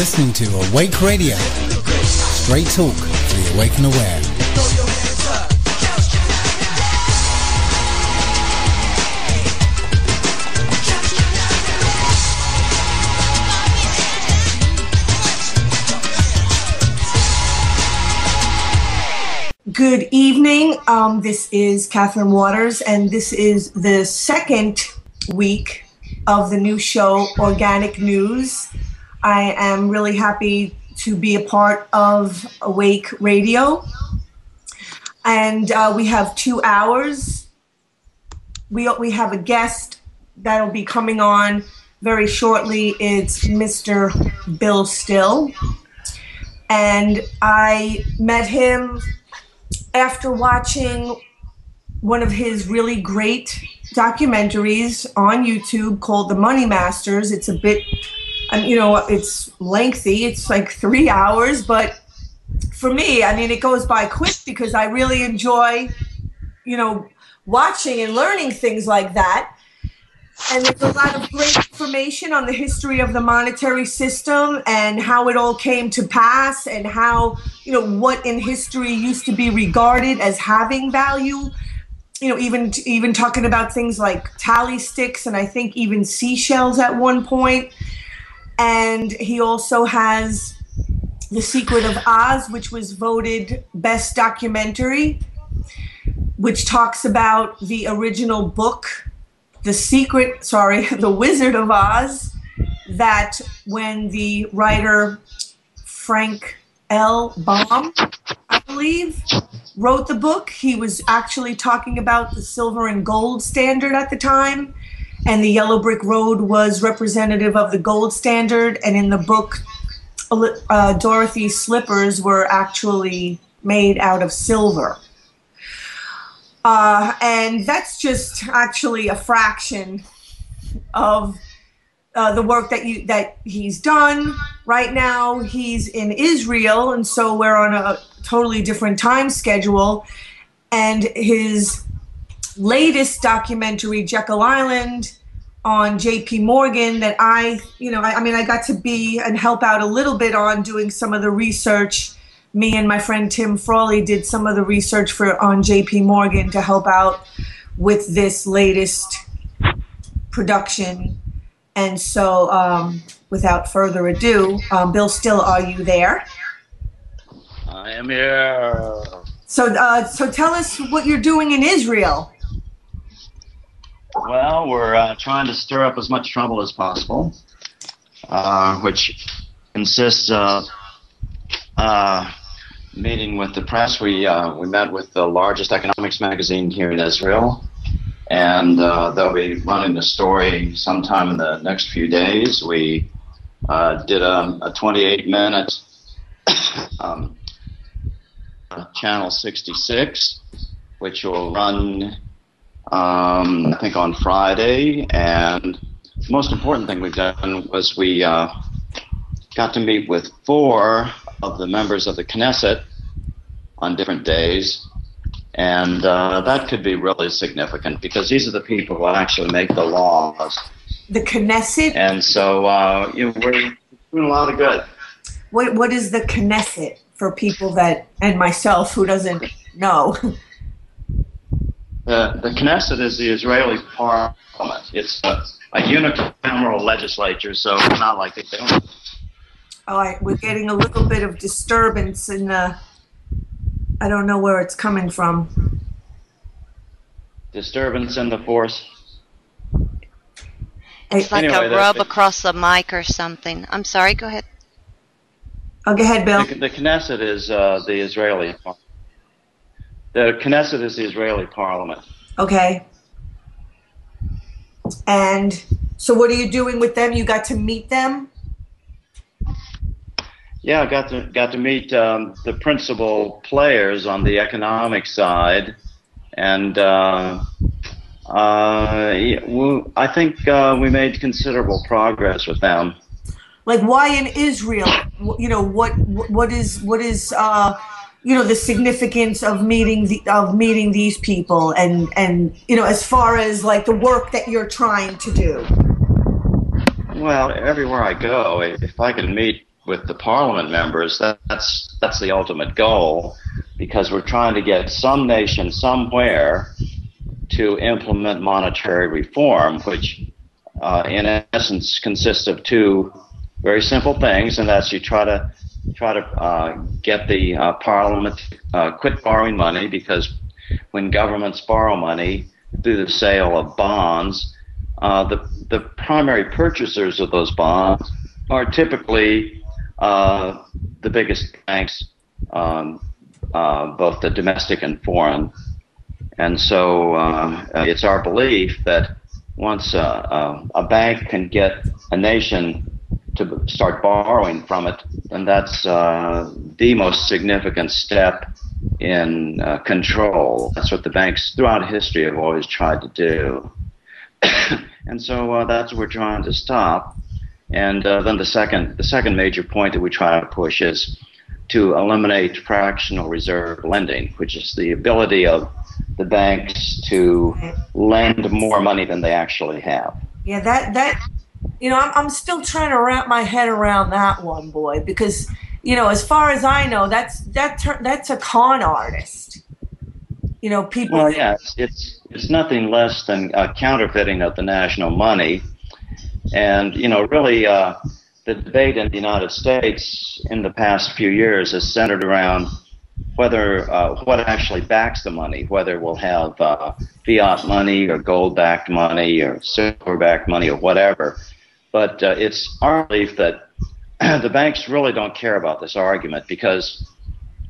listening to Awake Radio. Straight talk for the awake and aware. Good evening. This is Catherine Waters, and this is the second week of the new show, Organic News. I am really happy to be a part of Awake Radio. And we have 2 hours. We have a guest that'll be coming on very shortly. It's Mr. Bill Still. And I met him after watching one of his really great documentaries on YouTube called The Money Masters. It's a bit, it's lengthy. It's like 3 hours, but for me, it goes by quick because I really enjoy, watching and learning things like that. And there's a lot of great information on the history of the monetary system and how it all came to pass and how, what in history used to be regarded as having value. Even talking about things like tally sticks and I think even seashells at one point. And he also has The Secret of Oz, which was voted best documentary, which talks about the original book, The Wizard of Oz, that when the writer Frank L. Baum, I believe, wrote the book, he was actually talking about the silver and gold standard at the time, and the yellow brick road was representative of the gold standard, and in the book, Dorothy's slippers were actually made out of silver. And that's just actually a fraction of the work that he's done. Right now, he's in Israel, and so we're on a totally different time schedule. And his latest documentary, Jekyll Island, on J.P. Morgan, that I got to be and help out a little bit on doing some of the research. Me and my friend Tim Frawley did some of the research on J.P. Morgan to help out with this latest production. And so, without further ado, Bill Still, are you there? I am here. So tell us what you're doing in Israel. Well, we're trying to stir up as much trouble as possible, which consists of meeting with the press. We met with the largest economics magazine here in Israel, and they'll be running the story sometime in the next few days. We did a 28-minute Channel 66, which will run, I think, on Friday. And the most important thing we've done was we got to meet with 4 of the members of the Knesset on different days, and that could be really significant because these are the people who actually make the laws. The Knesset? And so we're doing a lot of good. What is the Knesset for people that, and myself, who doesn't know? The Knesset is the Israeli parliament. It's a unicameral legislature, so it's not like they don't. All right, we're getting a little bit of disturbance in the, I don't know where it's coming from. Disturbance in the force. It's like a rub across the mic or something. I'm sorry, go ahead. Oh, go ahead, Bill. The Knesset is the Israeli parliament. The Knesset is the Israeli parliament. Okay. And so what are you doing with them? You got to meet them? Yeah, I got to meet the principal players on the economic side, and I think we made considerable progress with them. Like, why in Israel? What is the significance of meeting these people, and as far as like the work that you're trying to do. Well, everywhere I go, if I can meet with the parliament members, that's the ultimate goal, because we're trying to get some nation somewhere to implement monetary reform, which in essence consists of two very simple things, and that's you try to get the parliament to quit borrowing money, because when governments borrow money through the sale of bonds, the primary purchasers of those bonds are typically the biggest banks, both the domestic and foreign. And so it's our belief that once a bank can get a nation to start borrowing from it, and that's the most significant step in control. That's what the banks throughout history have always tried to do. And so that's what we're trying to stop. And then the second major point that we try to push is to eliminate fractional reserve lending, which is the ability of the banks to lend more money than they actually have. Yeah, that you know, I'm still trying to wrap my head around that one, boy, because, you know, as far as I know, that's a con artist. You know, people. Well, yeah, it's nothing less than counterfeiting of the national money, and you know, really, the debate in the United States in the past few years has centered around whether what actually backs the money, whether we'll have fiat money or gold-backed money or silver-backed money or whatever. But it's our belief that the banks really don't care about this argument, because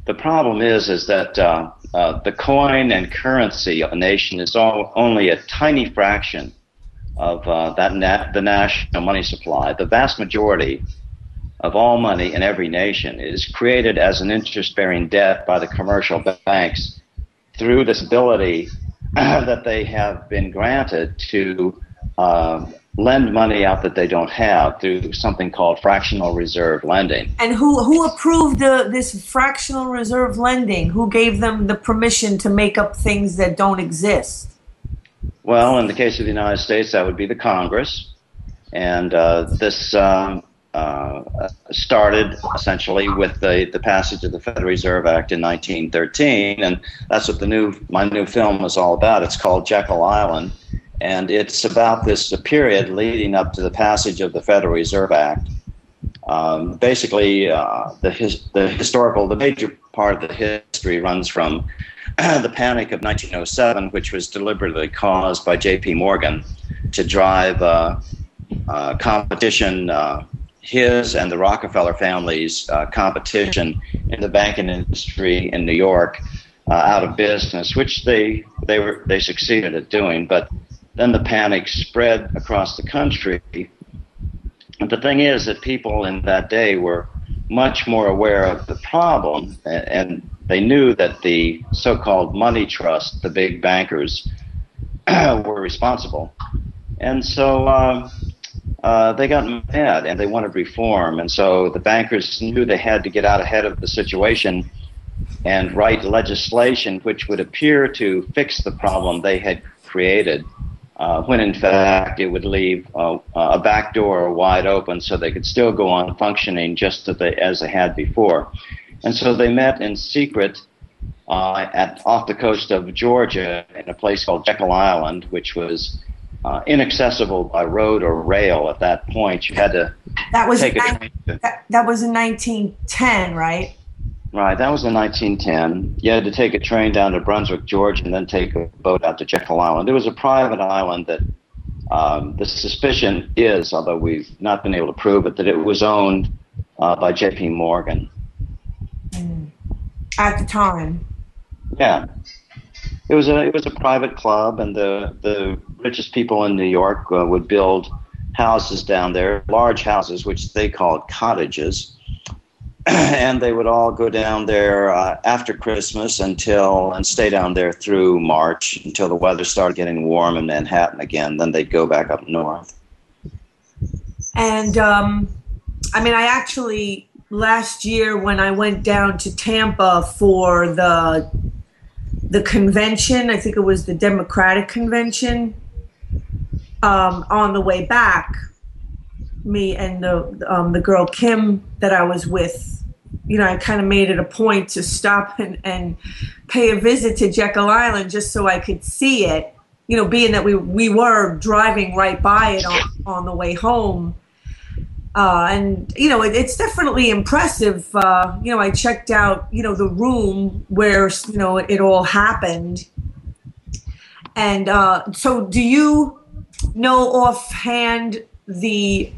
the problem is that the coin and currency of a nation is only a tiny fraction of the national money supply. The vast majority of all money in every nation is created as an interest-bearing debt by the commercial banks through this ability that they have been granted to lend money out that they don't have through something called fractional reserve lending. And who approved this fractional reserve lending? Who gave them the permission to make up things that don't exist? Well, in the case of the United States, that would be the Congress. And this started essentially with the passage of the Federal Reserve Act in 1913, and that's what my new film is all about. It's called Jekyll Island, and it's about this period leading up to the passage of the Federal Reserve Act. Basically, the major part of the history runs from the Panic of 1907, which was deliberately caused by J.P. Morgan to drive competition, his and the Rockefeller family's competition in the banking industry in New York, out of business, which they succeeded at doing. But then the panic spread across the country. But the thing is that people in that day were much more aware of the problem, and they knew that the so-called money trust, the big bankers, were responsible. And so they got mad and they wanted reform. And so the bankers knew they had to get out ahead of the situation and write legislation which would appear to fix the problem they had created, when in fact it would leave a back door wide open so they could still go on functioning just as they had before. And so they met in secret off the coast of Georgia in a place called Jekyll Island, which was inaccessible by road or rail at that point. You had to take a train. That was in 1910, right? Right, that was in 1910. You had to take a train down to Brunswick, Georgia, and then take a boat out to Jekyll Island. It was a private island that the suspicion is, although we've not been able to prove it, that it was owned by J.P. Morgan. At the time. Yeah. It was a private club, and the richest people in New York would build houses down there, large houses, which they called cottages. And they would all go down there after Christmas and stay down there through March until the weather started getting warm in Manhattan again. Then they'd go back up north. And I mean, I actually last year when I went down to Tampa for the convention, I think it was the Democratic convention, on the way back, me and the girl Kim that I was with, I kind of made it a point to stop and pay a visit to Jekyll Island just so I could see it. Being that we were driving right by it on the way home. And it's definitely impressive. I checked out, the room where, it all happened. And so do you know offhand the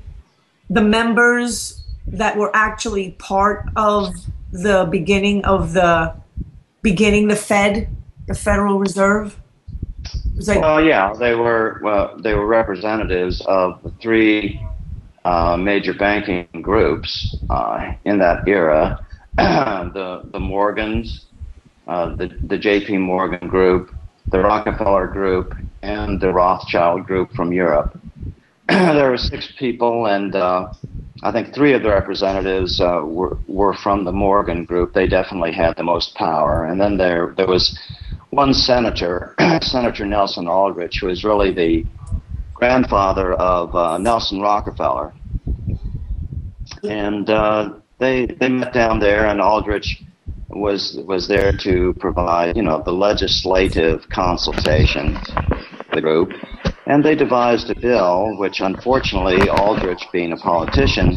members that were actually part of the beginning of the Fed, the Federal Reserve? Well, yeah, they were representatives of the three major banking groups in that era: the Morgans, the J.P. Morgan Group, the Rockefeller Group, and the Rothschild Group from Europe. There were 6 people, and I think 3 of the representatives were from the Morgan Group. They definitely had the most power. And then there was one senator, Senator Nelson Aldrich, who was really the grandfather of Nelson Rockefeller. And they met down there, and Aldrich was there to provide, the legislative consultation for the group. And they devised a bill, which unfortunately Aldrich, being a politician,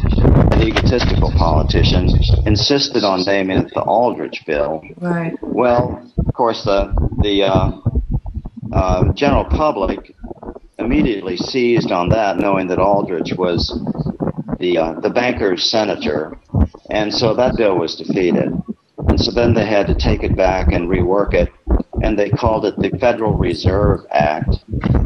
an egotistical politician, insisted on naming it the Aldrich Bill. Right. Well, of course, the general public immediately seized on that, knowing that Aldrich was the banker's senator, and so that bill was defeated. And so then they had to take it back and rework it, and they called it the Federal Reserve Act,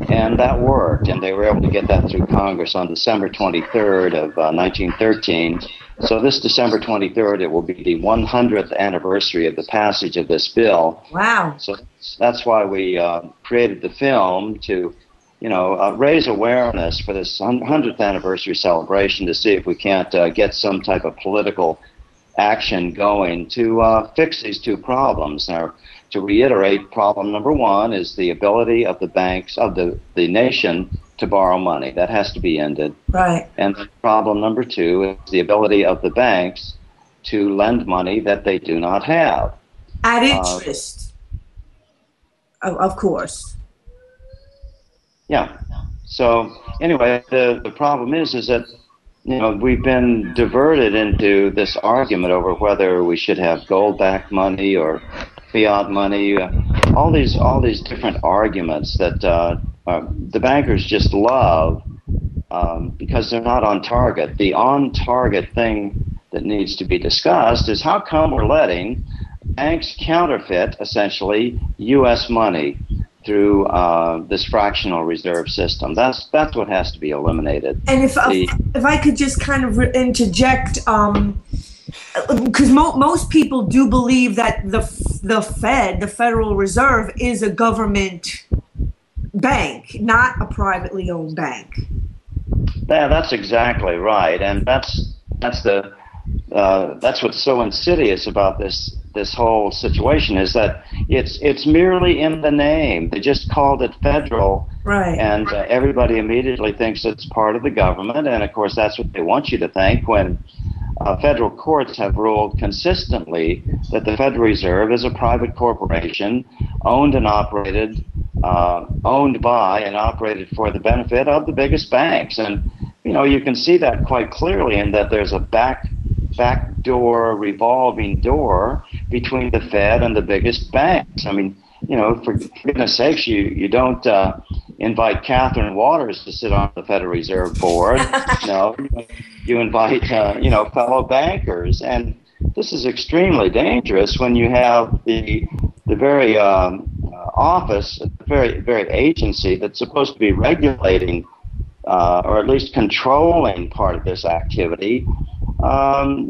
and that worked, and they were able to get that through Congress on December 23rd of 1913. So this December 23rd, it will be the 100th anniversary of the passage of this bill. Wow. So that's why we created the film to, raise awareness for this 100th anniversary celebration, to see if we can't get some type of political action going to fix these 2 problems. Now, to reiterate, problem number 1 is the ability of the banks, of the nation, to borrow money. That has to be ended. Right. And problem number 2 is the ability of the banks to lend money that they do not have. At interest, of course. Yeah. So anyway, the problem is that we've been diverted into this argument over whether we should have gold-backed money or fiat money. All these different arguments that the bankers just love because they're not on target. The on-target thing that needs to be discussed is how come we're letting banks counterfeit, essentially, U.S. money through this fractional reserve system. That's what has to be eliminated. And if I could just kind of interject, because most people do believe that the Fed, the Federal Reserve, is a government bank, not a privately owned bank. Yeah, that's exactly right, and that's what's so insidious about this whole situation, is that it's merely in the name. They just called it federal, right? And everybody immediately thinks it's part of the government, and of course that's what they want you to think when federal courts have ruled consistently that the Federal Reserve is a private corporation owned by and operated for the benefit of the biggest banks. And you can see that quite clearly in that there's a back door, revolving door between the Fed and the biggest banks. I mean, for goodness sakes, you don't invite Catherine Waters to sit on the Federal Reserve Board. No, you invite fellow bankers, and this is extremely dangerous when you have the very office, the very agency that's supposed to be regulating or at least controlling part of this activity,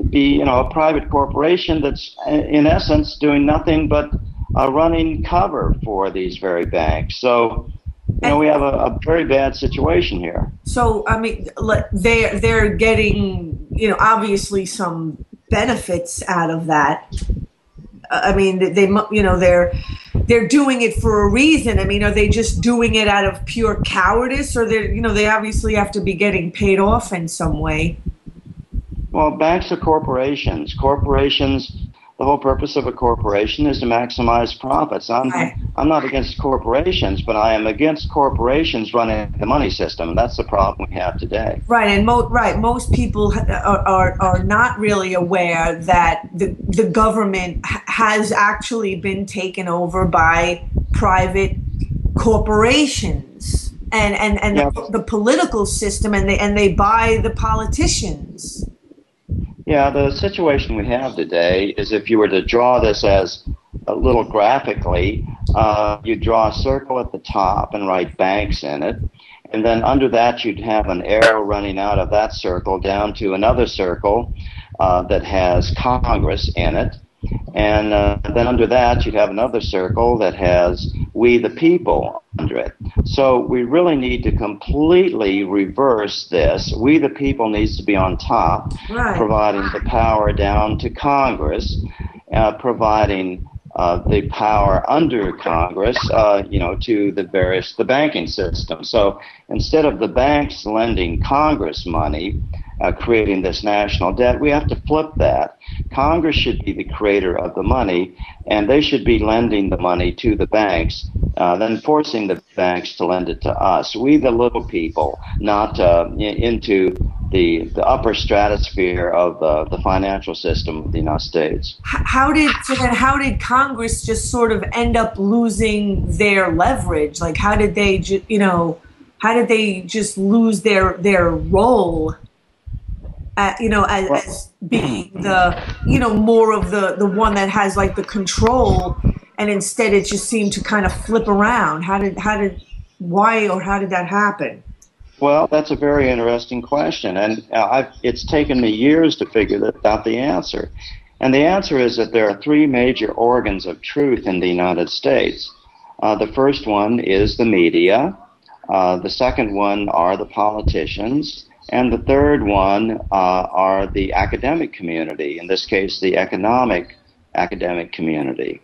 be a private corporation that's in essence doing nothing but running cover for these very banks. So we have a very bad situation here. So I mean, they're getting obviously some benefits out of that. I mean, they're they're doing it for a reason. I mean, are they just doing it out of pure cowardice, or they obviously have to be getting paid off in some way? Well, banks are corporations. Corporations, the whole purpose of a corporation is to maximize profits. I'm not against corporations, but I am against corporations running the money system. That's the problem we have today. Right, and most people are not really aware that the government has actually been taken over by private corporations and the political system, and they buy the politicians. Yeah, the situation we have today is, if you were to draw this as a little graphically, you draw a circle at the top and write banks in it, and then under that you'd have an arrow running out of that circle down to another circle that has Congress in it, and then under that you'd have another circle that has we the people under it. So we really need to completely reverse this. We the people needs to be on top, providing the power down to Congress, providing the power under Congress, to the banking system. So instead of the banks lending Congress money, creating this national debt, we have to flip that. Congress should be the creator of the money, and they should be lending the money to the banks, then forcing the banks to lend it to us. We, the little people, not into the upper stratosphere of the financial system of the United States. How did Congress just sort of end up losing their leverage? Like, how did they just lose their role? As being the more of the one that has like the control, and instead it just seemed to kind of flip around. How did that happen? Well, that's a very interesting question, and it's taken me years to figure out the answer. And the answer is that there are three major organs of truth in the United States. The first one is the media. The second one are the politicians. And the third one are the academic community, in this case, the economic academic community.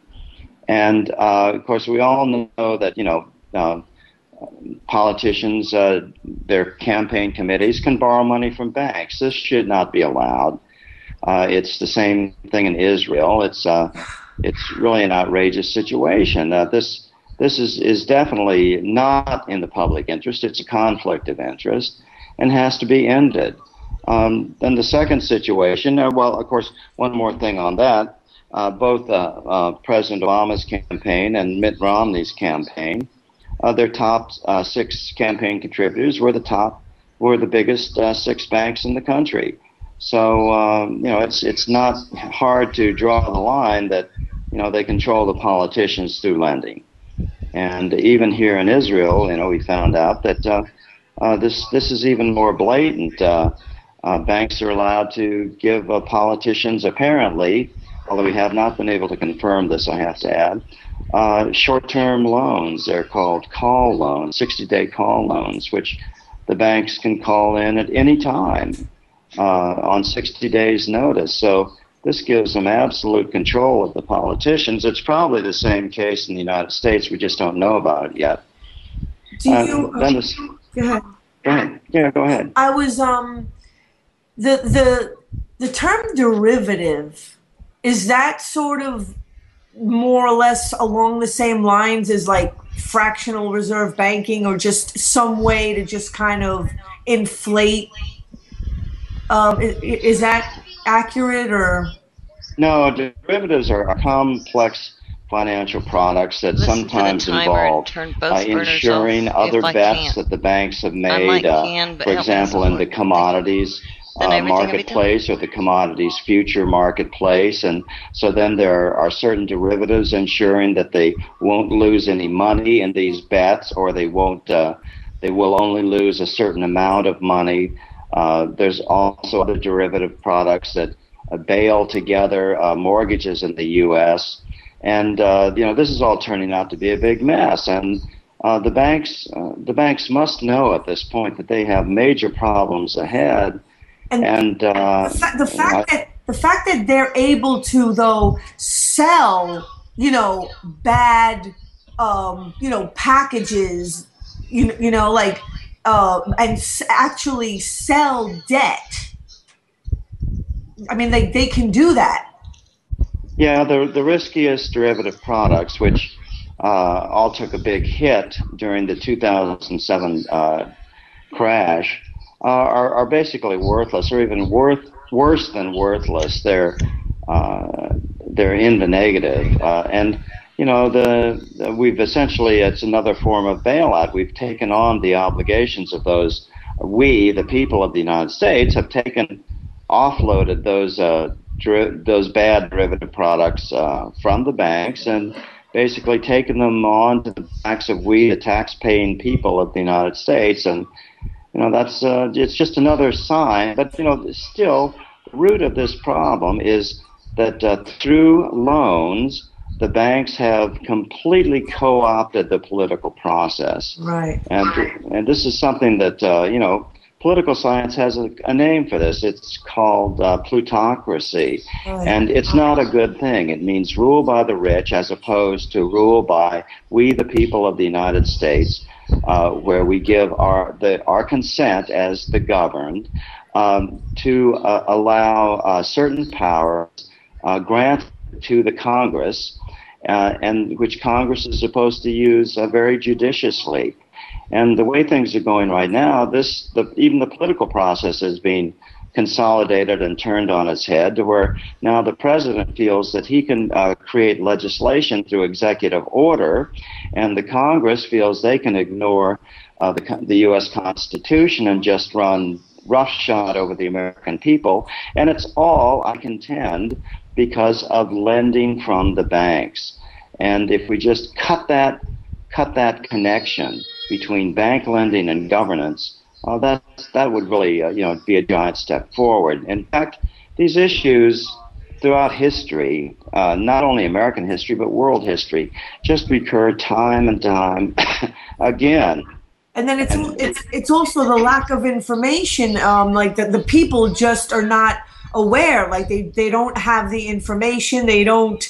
And, of course, we all know that, politicians, their campaign committees can borrow money from banks. This should not be allowed. It's the same thing in Israel. It's really an outrageous situation. This is definitely not in the public interest. It's a conflict of interest, and has to be ended. Then the second situation, well, of course, one more thing on that. Both President Obama's campaign and Mitt Romney's campaign, their top 6 campaign contributors were the biggest 6 banks in the country. So, it's not hard to draw the line that, they control the politicians through lending. And even here in Israel, we found out that this is even more blatant. Banks are allowed to give politicians, apparently, although we have not been able to confirm this, I have to add, short-term loans. They're called call loans, 60-day call loans, which the banks can call in at any time on 60 days' notice. So this gives them absolute control of the politicians. It's probably the same case in the United States. We just don't know about it yet. Go ahead. Go ahead. Yeah, go ahead. I was the term derivative, is that sort of more or less along the same lines as like fractional reserve banking, or just some way to just kind of inflate? Is that accurate, or? No, derivatives are complex financial products that sometimes involve insuring other bets that the banks have made, for example, in the commodities marketplace or the commodities future marketplace. And so then there are certain derivatives ensuring that they won't lose any money in these bets, or they will only lose a certain amount of money. There's also other derivative products that bail together mortgages in the U.S., and this is all turning out to be a big mess. And the banks must know at this point that they have major problems ahead. And the fact that they're able to, though, sell bad, packages, like, and actually sell debt. I mean, they can do that. Yeah, the riskiest derivative products, which all took a big hit during the 2007 crash, are basically worthless, or even worse than worthless. They're in the negative, and we've essentially, it's another form of bailout. We've taken on the obligations of those. We, the people of the United States, have offloaded those bad derivative products from the banks and basically taken them on to the backs of we, the tax-paying people of the United States. And that's it's just another sign. But still, the root of this problem is that through loans, the banks have completely co-opted the political process. Right. And this is something that political science has a name for this. It's called plutocracy. Right. And it's not a good thing. It means rule by the rich as opposed to rule by we, the people of the United States, where we give our consent as the governed to allow certain powers granted to the Congress, and which Congress is supposed to use very judiciously. And the way things are going right now, even the political process is being consolidated and turned on its head, to where now the president feels that he can create legislation through executive order, and the Congress feels they can ignore the U.S. Constitution and just run roughshod over the American people. And it's all, I contend, because of lending from the banks. And if we just cut that connection between bank lending and governance, that would really be a giant step forward. In fact, these issues throughout history, not only American history but world history, just recur time and time again. And then it's also the lack of information. Like the people just are not aware. Like they don't have the information. They don't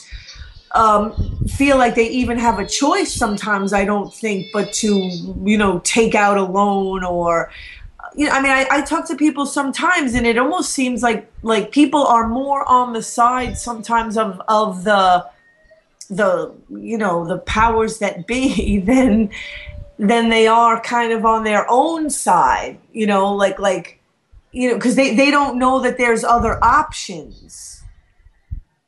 feel like they even have a choice sometimes, I don't think, but to, take out a loan or, I mean, I talk to people sometimes and it almost seems like people are more on the side sometimes of the powers that be than they are kind of on their own side, because they don't know that there's other options.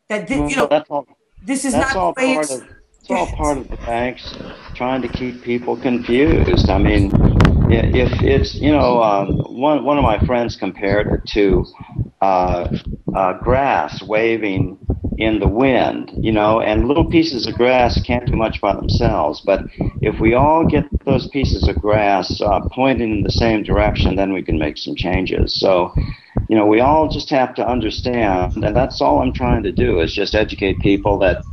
That, this is not the way it's all part of the banks trying to keep people confused. I mean, if it's, one of my friends compared it to grass waving in the wind, and little pieces of grass can't do much by themselves. But if we all get those pieces of grass pointing in the same direction, then we can make some changes. So, we all just have to understand, and that's all I'm trying to do, is just educate people that,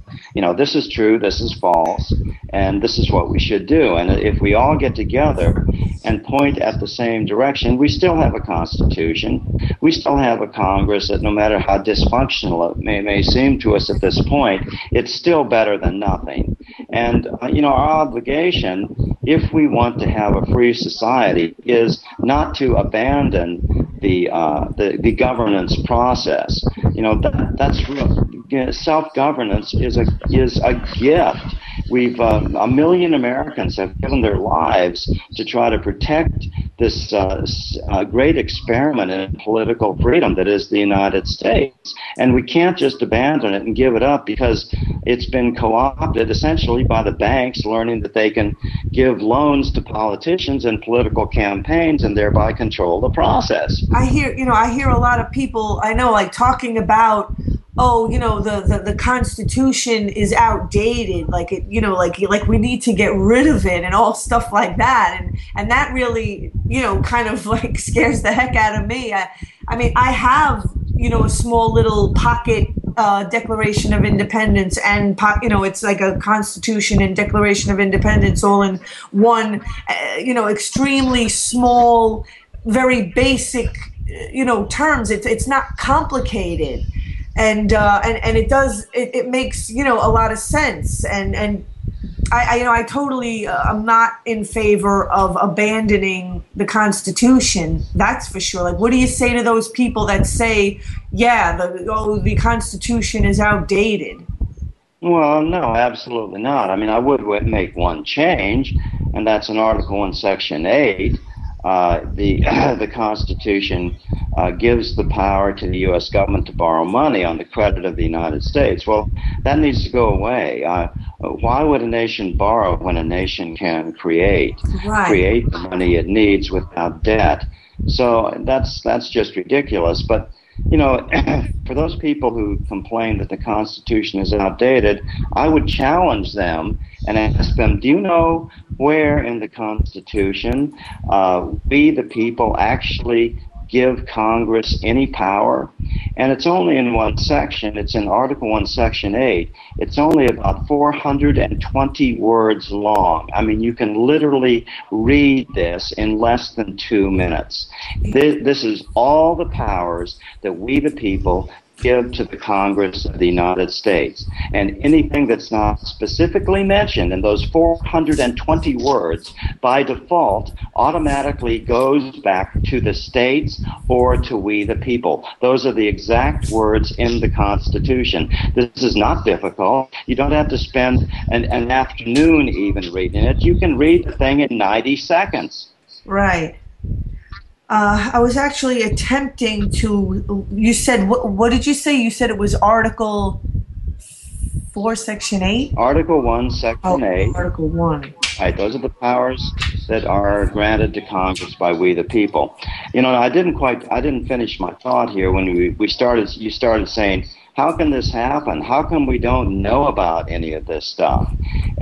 this is true, this is false, and this is what we should do. And if we all get together and point at the same direction, we still have a Constitution. We still have a Congress that, no matter how dysfunctional it may seem to us at this point, it's still better than nothing. And, our obligation, if we want to have a free society, is not to abandon the governance process. That's real. Self-governance is a gift. We've 1 million Americans have given their lives to try to protect this great experiment in political freedom that is the United States, and we can't just abandon it and give it up because it's been co-opted essentially by the banks, learning that they can give loans to politicians and political campaigns and thereby control the process. I hear a lot of people I know talking about, the Constitution is outdated, like we need to get rid of it and all stuff like that, and that really kind of scares the heck out of me. I mean, I have a small little pocket Declaration of Independence and it's like a Constitution and Declaration of Independence all in one, extremely small, very basic terms. It's not complicated. and it makes a lot of sense, and I totally I'm not in favor of abandoning the Constitution. That's for sure. Like, what do you say to those people that say, yeah, the Constitution is outdated? Well, no, absolutely not. I mean, I would make one change, and that's in Article 1, Section 8. The Constitution gives the power to the U.S. government to borrow money on the credit of the United States. Well, that needs to go away. Why would a nation borrow when a nation can create the money it needs without debt? So that's just ridiculous. But for those people who complain that the Constitution is outdated, I would challenge them and ask them, do you know where in the Constitution we, the people, actually give Congress any power? And it's only in one section. It's in Article 1, Section 8. It's only about 420 words long. I mean, you can literally read this in less than 2 minutes. This is all the powers that we, the people, give to the Congress of the United States. And anything that's not specifically mentioned in those 420 words, by default, automatically goes back to the states or to we the people. Those are the exact words in the Constitution. This is not difficult. You don't have to spend an afternoon even reading it. You can read the thing in 90 seconds. Right. I was actually attempting to, you said, what did you say? You said it was Article 4, Section 8? Article 1, Section 8. Article 1. Right, those are the powers that are granted to Congress by we the people. I didn't finish my thought here when you started saying, how can this happen? How come we don't know about any of this stuff?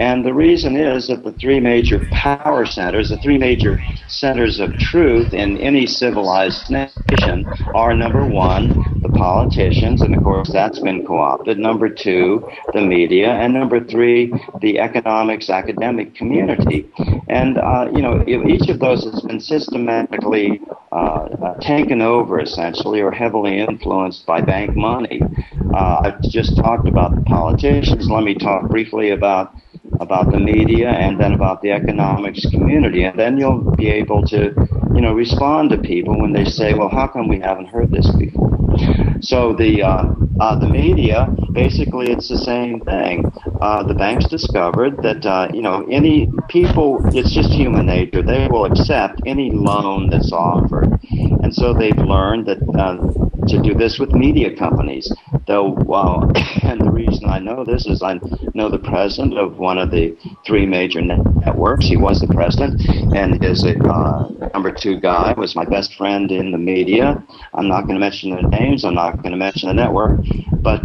And the reason is that the three major power centers, the three major centers of truth in any civilized nation are, number one, the politicians, and of course that's been co-opted, number two, the media, and number three, the academic community. And, each of those has been systematically taken over, essentially, or heavily influenced by bank money. I've just talked about the politicians. Let me talk briefly about the media and then about the economics community. And then you'll be able to, respond to people when they say, well, how come we haven't heard this before? So the media, basically it's the same thing. The banks discovered that, any people, it's just human nature. They will accept any loan that's offered. And so they've learned that to do this with media companies. Though, and the reason I know this is I know the president of one of the three major networks. He was the president, and his number two guy was my best friend in the media. I'm not going to mention their names. I'm not going to mention the network. But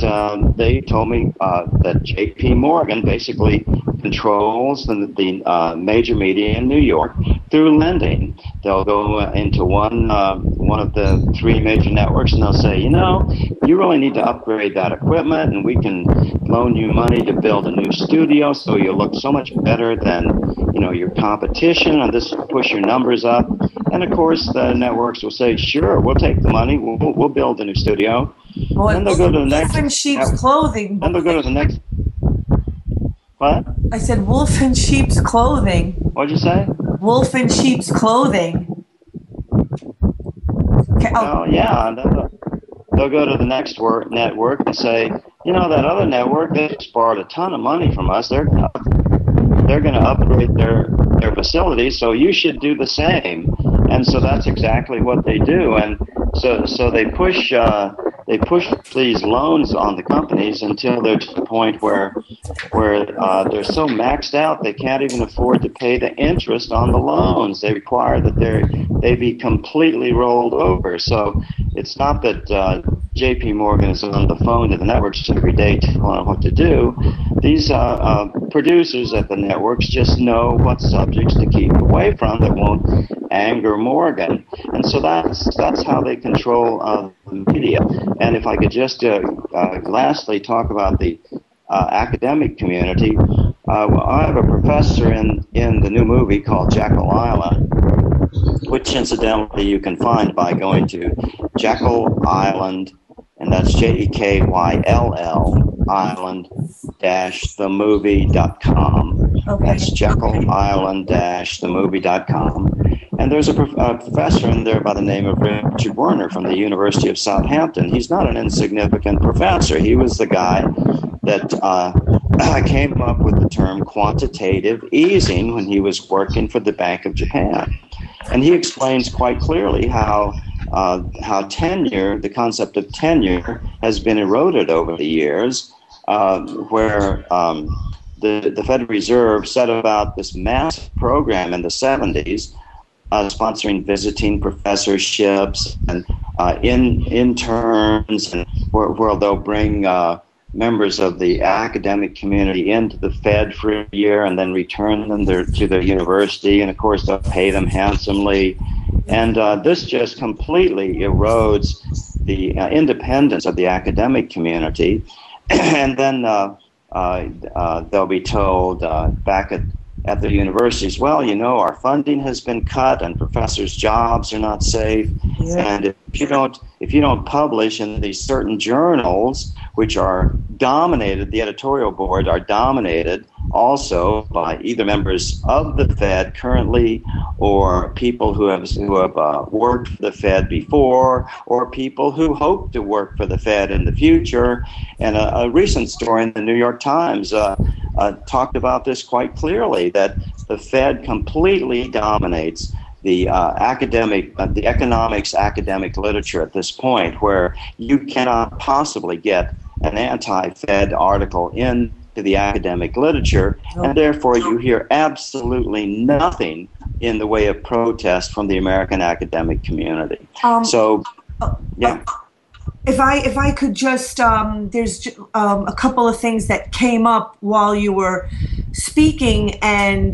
they told me that J.P. Morgan basically controls the major media in New York through lending. They'll go into one of the three major networks and they'll say, you really need to upgrade that equipment, and we can loan you money to build a new studio so you look so much better than your competition, and this will push your numbers up. And of course, the networks will say, sure, we'll take the money, we'll build a new studio. Well, then they'll go to the next. Wolf in sheep's clothing. Then they'll go to the next. What? I said wolf in sheep's clothing. What'd you say? Wolf in sheep's clothing. Okay, yeah. They'll go to the next network and say, that other network, they just borrowed a ton of money from us. They're going to upgrade their facilities, so you should do the same. And so that's exactly what they do. And so they push these loans on the companies until they're to the point where they're so maxed out they can't even afford to pay the interest on the loans. They require that they be completely rolled over. So it's not that J.P. Morgan is on the phone to the networks every day telling them what to do. These producers at the networks just know what subjects to keep away from that won't anger Morgan. And so that's how they control the media. And if I could just lastly talk about the academic community, I have a professor in the new movie called Jekyll Island, which incidentally you can find by going to Jekyll Island, and that's JEKYLL, island-themovie.com. Okay. That's JekyllIsland-themovie.com. And there's a professor in there by the name of Richard Werner from the University of Southampton. He's not an insignificant professor. He was the guy that came up with the term quantitative easing when he was working for the Bank of Japan. And he explains quite clearly how tenure, the concept of tenure, has been eroded over the years, where the Federal Reserve set about this massive program in the 70s, sponsoring visiting professorships and interns, and where they'll bring members of the academic community into the Fed for a year and then return them to their university, and of course they'll pay them handsomely. And this just completely erodes the independence of the academic community. And then they'll be told back at the universities, well, you know, our funding has been cut and professors' jobs are not safe. Yeah. And if you don't publish in these certain journals, which are dominated, the editorial board are dominated also by either members of the Fed currently, or people who have worked for the Fed before, or people who hope to work for the Fed in the future. And a recent story in the New York Times talked about this quite clearly, that the Fed completely dominates the economics academic literature at this point, where you cannot possibly get an anti-Fed article into the academic literature, and therefore you hear absolutely nothing in the way of protest from the American academic community. If I could just, there's a couple of things that came up while you were speaking, and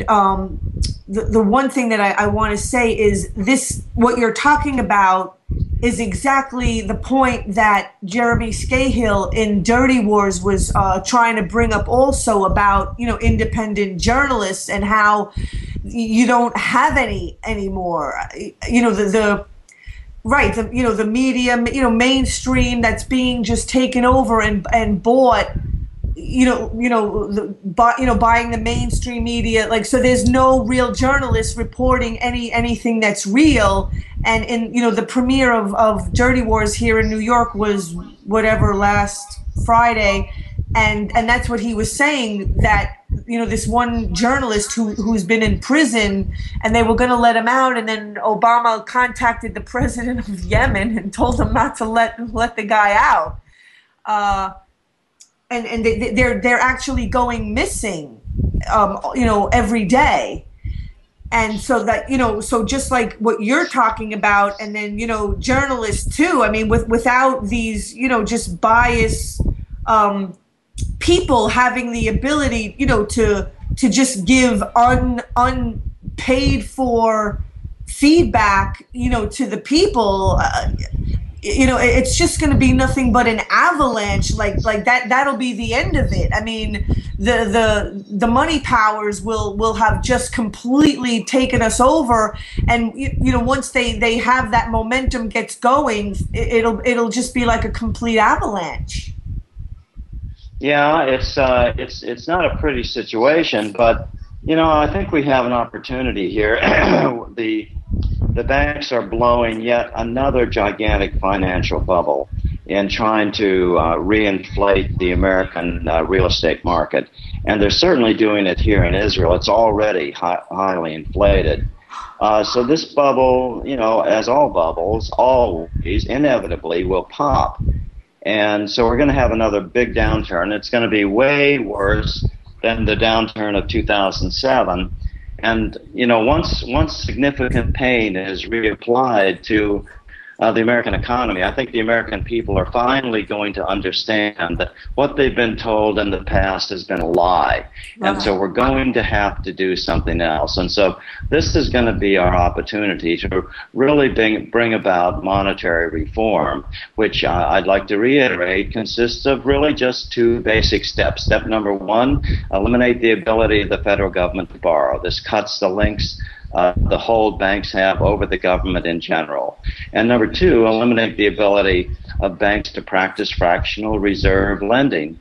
the one thing that I want to say is this: what you're talking about is exactly the point that Jeremy Scahill in Dirty Wars was trying to bring up also about, you know, independent journalists and how you don't have any anymore. You know, the media, you know, mainstream that's being just taken over and bought. Buying the mainstream media, like, so there's no real journalists reporting anything that's real. And in, you know, the premiere of Dirty Wars here in New York was whatever, last Friday, and that's what he was saying, that, you know, this one journalist who's been in prison, and they were going to let him out, and then Obama contacted the president of Yemen and told him not to let the guy out. And they're actually going missing, you know, every day. And so that, you know, so just like what you're talking about, and then, you know, journalists too, I mean, without these, you know, just biased people having the ability, you know, to just give unpaid for feedback, you know, to the people, you know, it's just going to be nothing but an avalanche. Like that'll be the end of it. I mean, the money powers will have just completely taken us over, and you know, once they have that momentum gets going, it'll just be like a complete avalanche. Yeah, it's not a pretty situation, but you know, I think we have an opportunity here. The banks are blowing yet another gigantic financial bubble in trying to reinflate the American real estate market. And they're certainly doing it here in Israel. It's already highly inflated. So this bubble, you know, as all bubbles, always inevitably will pop. And so we're going to have another big downturn. It's going to be way worse than the downturn of 2007. And, you know, once significant pain is reapplied to the American economy, I think the American people are finally going to understand that what they've been told in the past has been a lie. And so we're going to have to do something else. And so this is going to be our opportunity to really bring about monetary reform, which I'd like to reiterate consists of really just two basic steps. Step number one, eliminate the ability of the federal government to borrow. This cuts the links the hold banks have over the government in general. And number two, eliminate the ability of banks to practice fractional reserve lending,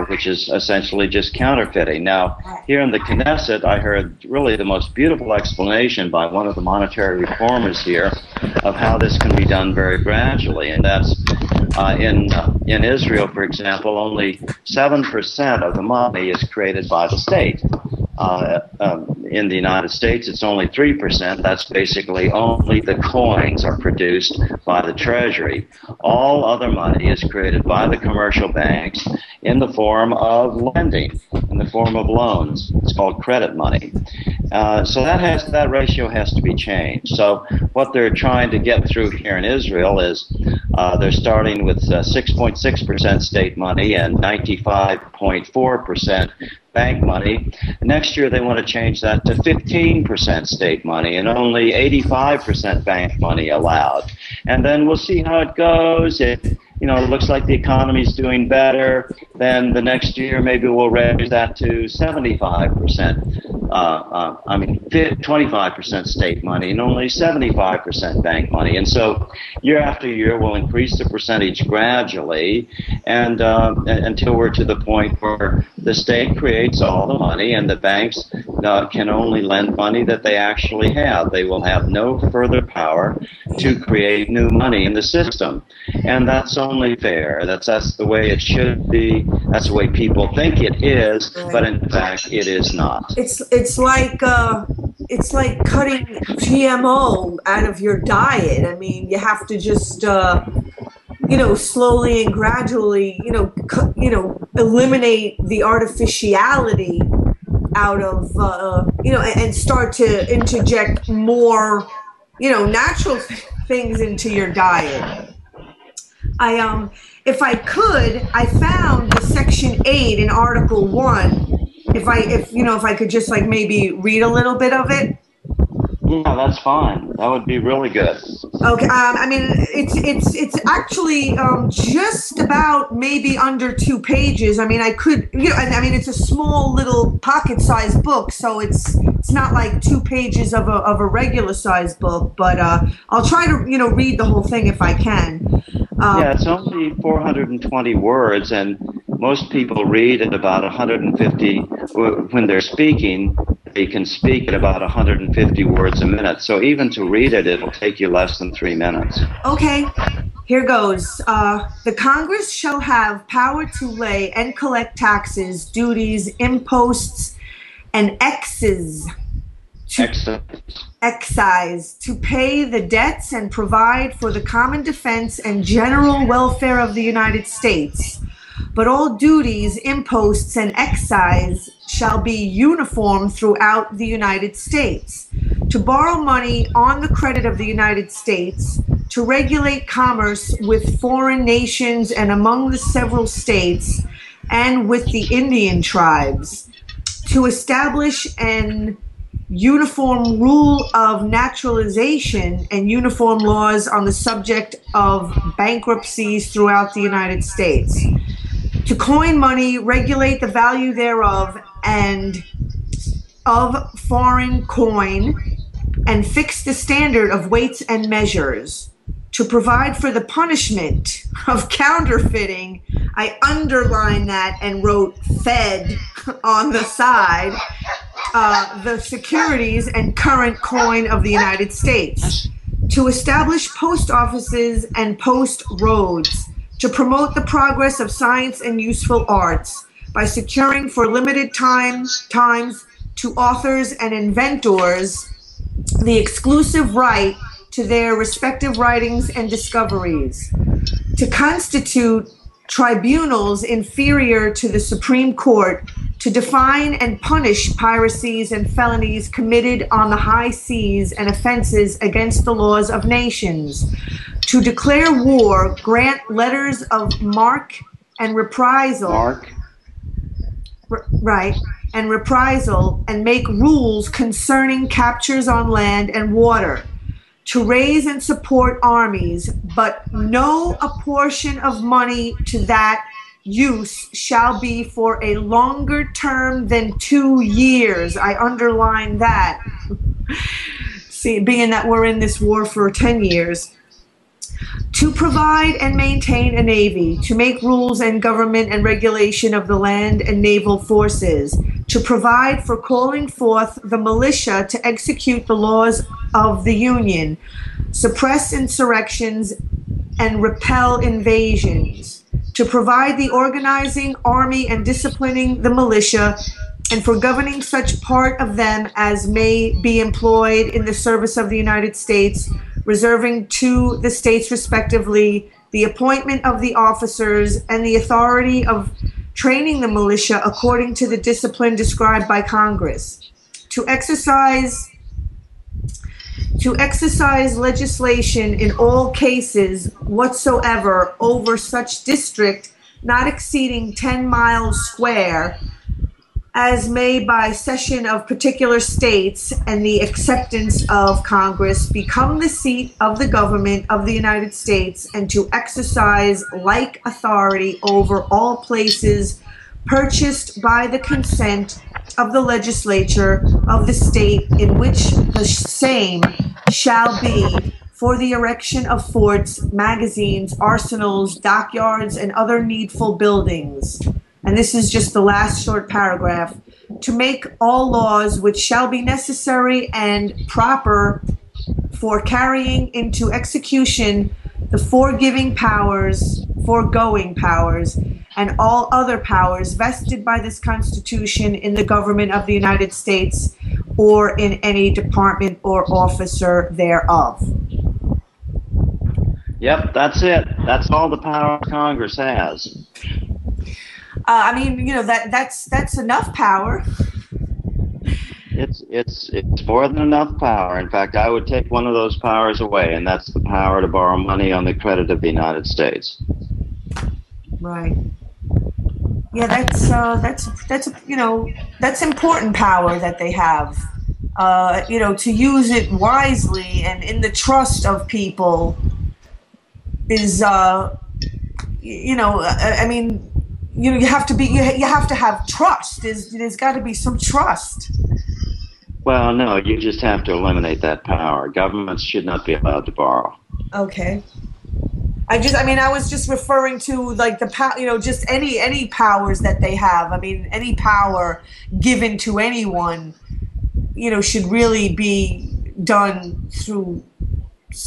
which is essentially just counterfeiting. Now, here in the Knesset, I heard really the most beautiful explanation by one of the monetary reformers here of how this can be done very gradually, and that's in Israel, for example, only 7% of the money is created by the state. In the United States, it's only 3%. That's basically only the coins are produced by the Treasury. All other money is created by the commercial banks in the form of lending, in the form of loans. It's called credit money. So that ratio has to be changed. So what they're trying to get through here in Israel is they're starting with 6.6% state money and 95.4% bank money. Next year they want to change that to 15% state money and only 85% bank money allowed. And then we'll see how it goes. It looks like the economy's doing better. Then the next year maybe we'll raise that to 75%. 25% state money and only 75% bank money. And so year after year we'll increase the percentage gradually and until we're to the point where the state creates all the money and the banks can only lend money that they actually have. They will have no further power to create new money in the system. And that's only fair. That's the way it should be. That's the way people think it is, but in fact it is not. It's like cutting GMO out of your diet. I mean, you have to just slowly and gradually eliminate the artificiality out of and start to interject more natural things into your diet. If I found the section 8 in Article 1. If I could just maybe read a little bit of it. Yeah, that's fine. That would be really good. Okay. It's actually just about maybe under 2 pages. I mean, it's a small little pocket-sized book, so it's not like 2 pages of a regular-sized book. But I'll try to read the whole thing if I can. Yeah, it's only 420 words, and most people read at about 150. When they're speaking, they can speak at about 150 words a minute. So even to read it, it'll take you less than 3 minutes. Okay, here goes. The Congress shall have power to lay and collect taxes, duties, imposts, and excise to pay the debts and provide for the common defense and general welfare of the United States. But all duties, imposts, and excise shall be uniform throughout the United States. To borrow money on the credit of the United States, to regulate commerce with foreign nations and among the several states, and with the Indian tribes, to establish an uniform rule of naturalization and uniform laws on the subject of bankruptcies throughout the United States, to coin money, regulate the value thereof and of foreign coin, and fix the standard of weights and measures, to provide for the punishment of counterfeiting. I underlined that and wrote Fed on the side, the securities and current coin of the United States, to establish post offices and post roads, to promote the progress of science and useful arts by securing for limited times to authors and inventors the exclusive right to their respective writings and discoveries, to constitute tribunals inferior to the Supreme Court to define and punish piracies and felonies committed on the high seas and offenses against the laws of nations, to declare war, grant letters of marque and reprisal, and make rules concerning captures on land and water, to raise and support armies, but no apportion of money to that use shall be for a longer term than 2 years. I underline that. See, being that we're in this war for 10 years. To provide and maintain a navy, to make rules and government and regulation of the land and naval forces, to provide for calling forth the militia to execute the laws of the Union, suppress insurrections and repel invasions, to provide the organizing army and disciplining the militia, and for governing such part of them as may be employed in the service of the United States, reserving to the states respectively the appointment of the officers and the authority of training the militia according to the discipline described by Congress, to exercise legislation in all cases whatsoever over such district not exceeding 10 miles square, as may by session of particular states and the acceptance of Congress become the seat of the government of the United States, and to exercise like authority over all places purchased by the consent of the legislature of the state in which the same shall be for the erection of forts, magazines, arsenals, dockyards, and other needful buildings. And this is just the last short paragraph, to make all laws which shall be necessary and proper for carrying into execution the foregoing powers, and all other powers vested by this Constitution in the government of the United States or in any department or officer thereof. Yep, that's it. That's all the power Congress has. I mean, you know, that's enough power. It's more than enough power. In fact, I would take one of those powers away, and that's the power to borrow money on the credit of the United States. Right. Yeah, that's you know, that's important power that they have. You know, to use it wisely and in the trust of people is, you know, I mean. You know, you have to have trust. There's got to be some trust. Well, no, you just have to eliminate that power. Governments should not be allowed to borrow. Okay. I was just referring to like the you know, just any powers that they have. I mean, any power given to anyone, you know, should really be done through,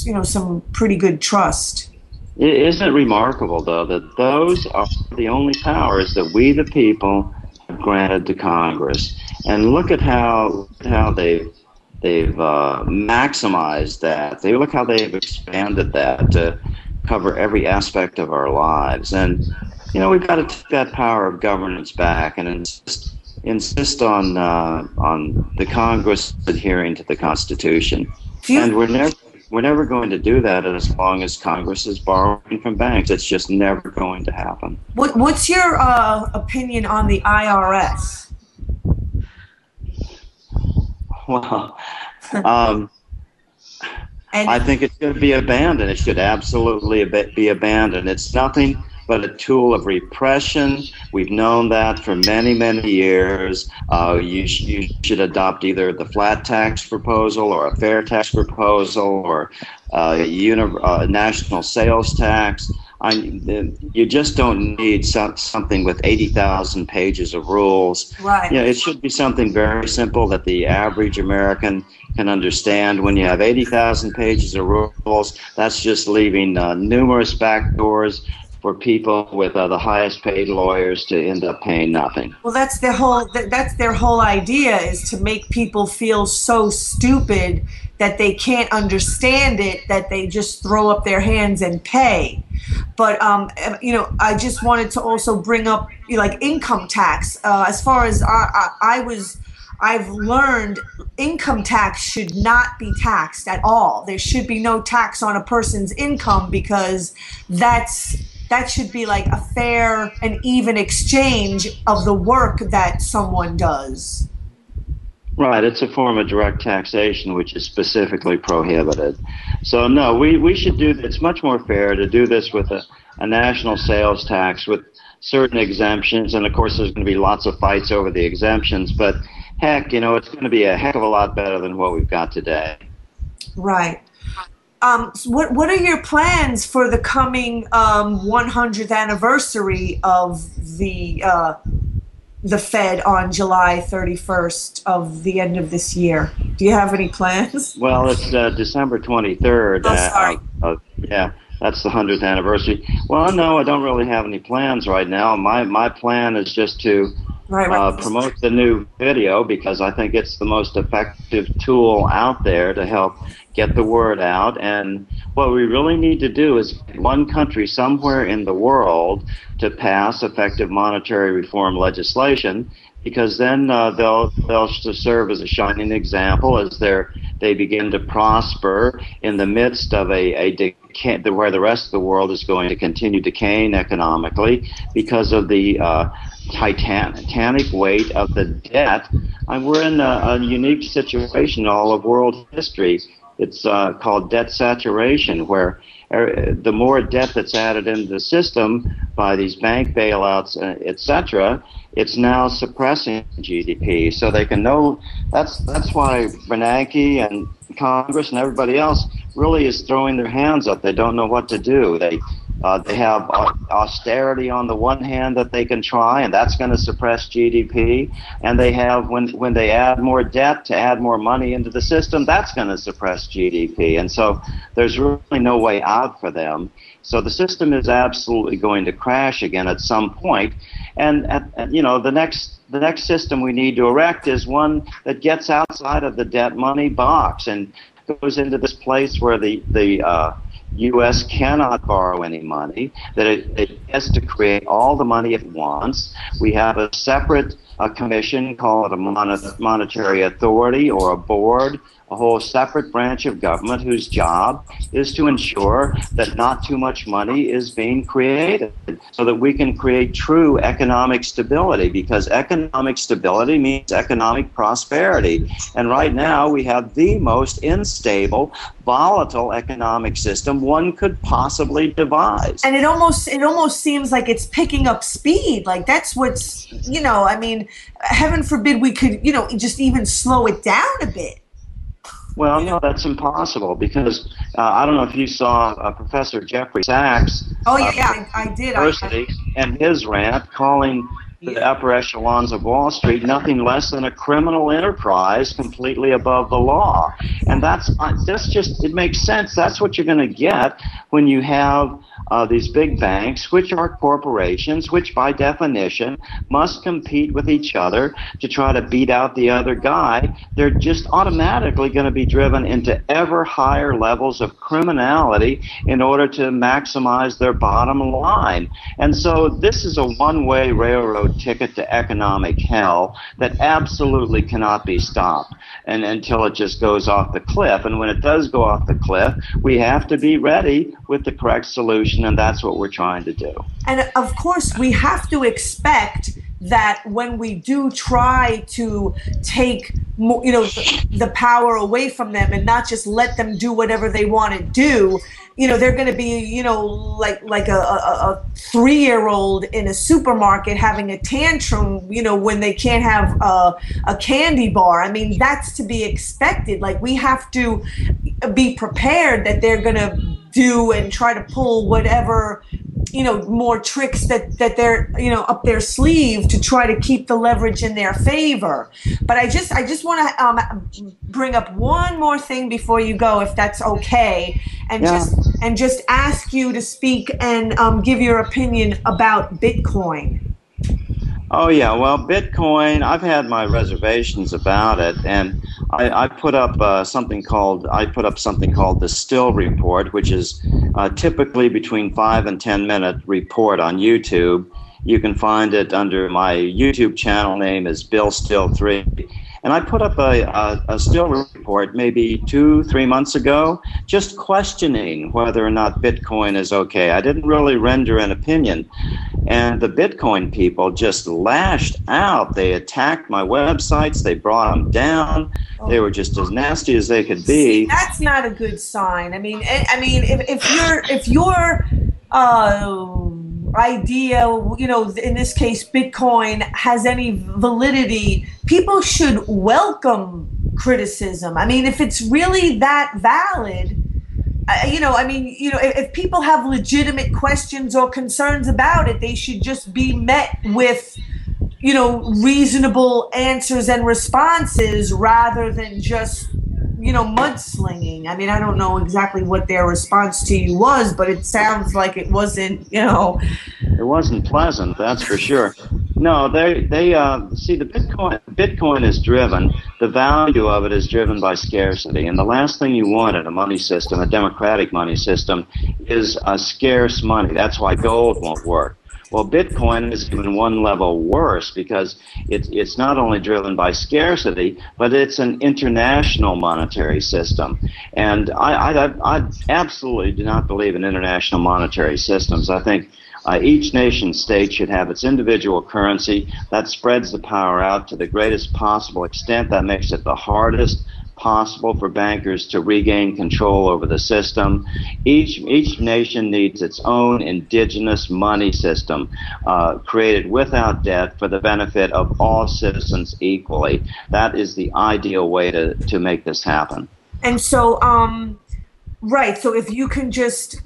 you know, some pretty good trust. Isn't it remarkable, though, that those are the only powers that we, the people, have granted to Congress? And look at how they've maximized that. Look how they've expanded that to cover every aspect of our lives. And you know, we've got to take that power of governance back and insist on the Congress adhering to the Constitution. And we're never going to do that as long as Congress is borrowing from banks. It's just never going to happen. What's your opinion on the IRS? Well, I think it should be abandoned. It should absolutely be abandoned. It's nothing but a tool of repression. We've known that for many, many years. You should adopt either the flat tax proposal or a fair tax proposal or a national sales tax. You just don't need something with 80,000 pages of rules. Right. You know, it should be something very simple that the average American can understand. When you have 80,000 pages of rules, that's just leaving numerous back doors for people with the highest paid lawyers to end up paying nothing. Well, that's their whole idea, is to make people feel so stupid that they can't understand it, that they just throw up their hands and pay. But you know, I just wanted to also bring up, you know, like income tax. As far as I've learned, income tax should not be taxed at all. There should be no tax on a person's income, because that should be like a fair and even exchange of the work that someone does. Right, it's a form of direct taxation which is specifically prohibited. So no, we should do, it's much more fair to do this with a national sales tax with certain exemptions, and of course there's going to be lots of fights over the exemptions, but heck, it's going to be a heck of a lot better than what we've got today. Right. So what are your plans for the coming 100th anniversary of the Fed on July 31st of the end of this year? Do you have any plans? Well, it's December 23rd. Oh, sorry. Yeah, that's the 100th anniversary. Well, no, I don't really have any plans right now. My plan is just to promote the new video, because I think it's the most effective tool out there to help get the word out. And what we really need to do is get one country somewhere in the world to pass effective monetary reform legislation, because then they'll serve as a shining example as they begin to prosper in the midst of a decay, where the rest of the world is going to continue decaying economically because of the titanic weight of the debt. And we're in a unique situation in all of world history. It's called debt saturation, where the more debt that's added into the system by these bank bailouts, etc., it's now suppressing GDP. So they can know that's why Bernanke and Congress and everybody else really is throwing their hands up. They don't know what to do. They have austerity on the one hand that they can try, and that's going to suppress GDP. And they have, when they add more debt to add more money into the system, that's going to suppress GDP. And so there's really no way out for them. So the system is absolutely going to crash again at some point. And the next system we need to erect is one that gets outside of the debt money box and goes into this place where the U.S. cannot borrow any money, that it has to create all the money it wants. We have a separate commission, call it a monetary authority or a board, a whole separate branch of government whose job is to ensure that not too much money is being created, so that we can create true economic stability, because economic stability means economic prosperity. And right now we have the most unstable, volatile economic system one could possibly devise. And it almost seems like it's picking up speed. Like that's what's, I mean, heaven forbid we could, just even slow it down a bit. Well, no, that's impossible, because I don't know if you saw Professor Jeffrey Sachs. Oh, yeah, I did. University, and his rant calling the upper echelons of Wall Street nothing less than a criminal enterprise completely above the law. And that's just, it makes sense. That's what you're going to get when you have these big banks, which are corporations, which by definition must compete with each other to try to beat out the other guy. They're just automatically going to be driven into ever higher levels of criminality in order to maximize their bottom line. And so this is a one-way railroad ticket to economic hell that absolutely cannot be stopped and until it just goes off the cliff. And when it does go off the cliff, we have to be ready with the correct solution, and that's what we're trying to do. And of course, we have to expect that when we do try to take the power away from them and not just let them do whatever they want to do, they're going to be, like a 3-year-old in a supermarket having a tantrum, when they can't have a candy bar. I mean, that's to be expected. Like, we have to be prepared that they're going to do and try to pull whatever, more tricks that they're, up their sleeve to try to keep the leverage in their favor. But I just want to bring up one more thing before you go, if that's okay, and just ask you to speak and give your opinion about Bitcoin. Oh, yeah. Well, Bitcoin, I've had my reservations about it, and I put up something called the Still Report, which is typically between 5 and 10 minute report on YouTube. You can find it under my YouTube channel name is Bill Still 3. And I put up a Still report maybe 2-3 months ago, just questioning whether or not Bitcoin is okay. I didn't really render an opinion. And the Bitcoin people just lashed out. They attacked my websites. They brought them down. They were just as nasty as they could be. See, that's not a good sign. I mean, if you're idea, in this case, Bitcoin, has any validity, people should welcome criticism. I mean, if it's really that valid, if people have legitimate questions or concerns about it, they should just be met with, reasonable answers and responses rather than just, mudslinging. I mean, I don't know exactly what their response to you was, but it sounds like it wasn't, It wasn't pleasant, that's for sure. No, they see, the Bitcoin is driven, the value of it is driven by scarcity. And the last thing you want in a money system, a democratic money system, is a scarce money. That's why gold won't work. Well, Bitcoin is even one level worse because it's not only driven by scarcity, but it's an international monetary system. And I absolutely do not believe in international monetary systems. I think each nation state should have its individual currency. That spreads the power out to the greatest possible extent. That makes it the hardest possible for bankers to regain control over the system. Each nation needs its own indigenous money system created without debt for the benefit of all citizens equally. That is the ideal way to make this happen. And so, right, so if you can just,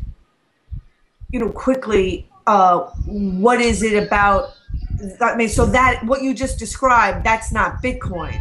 quickly, what is it about, I mean, so that, what you just described, that's not Bitcoin.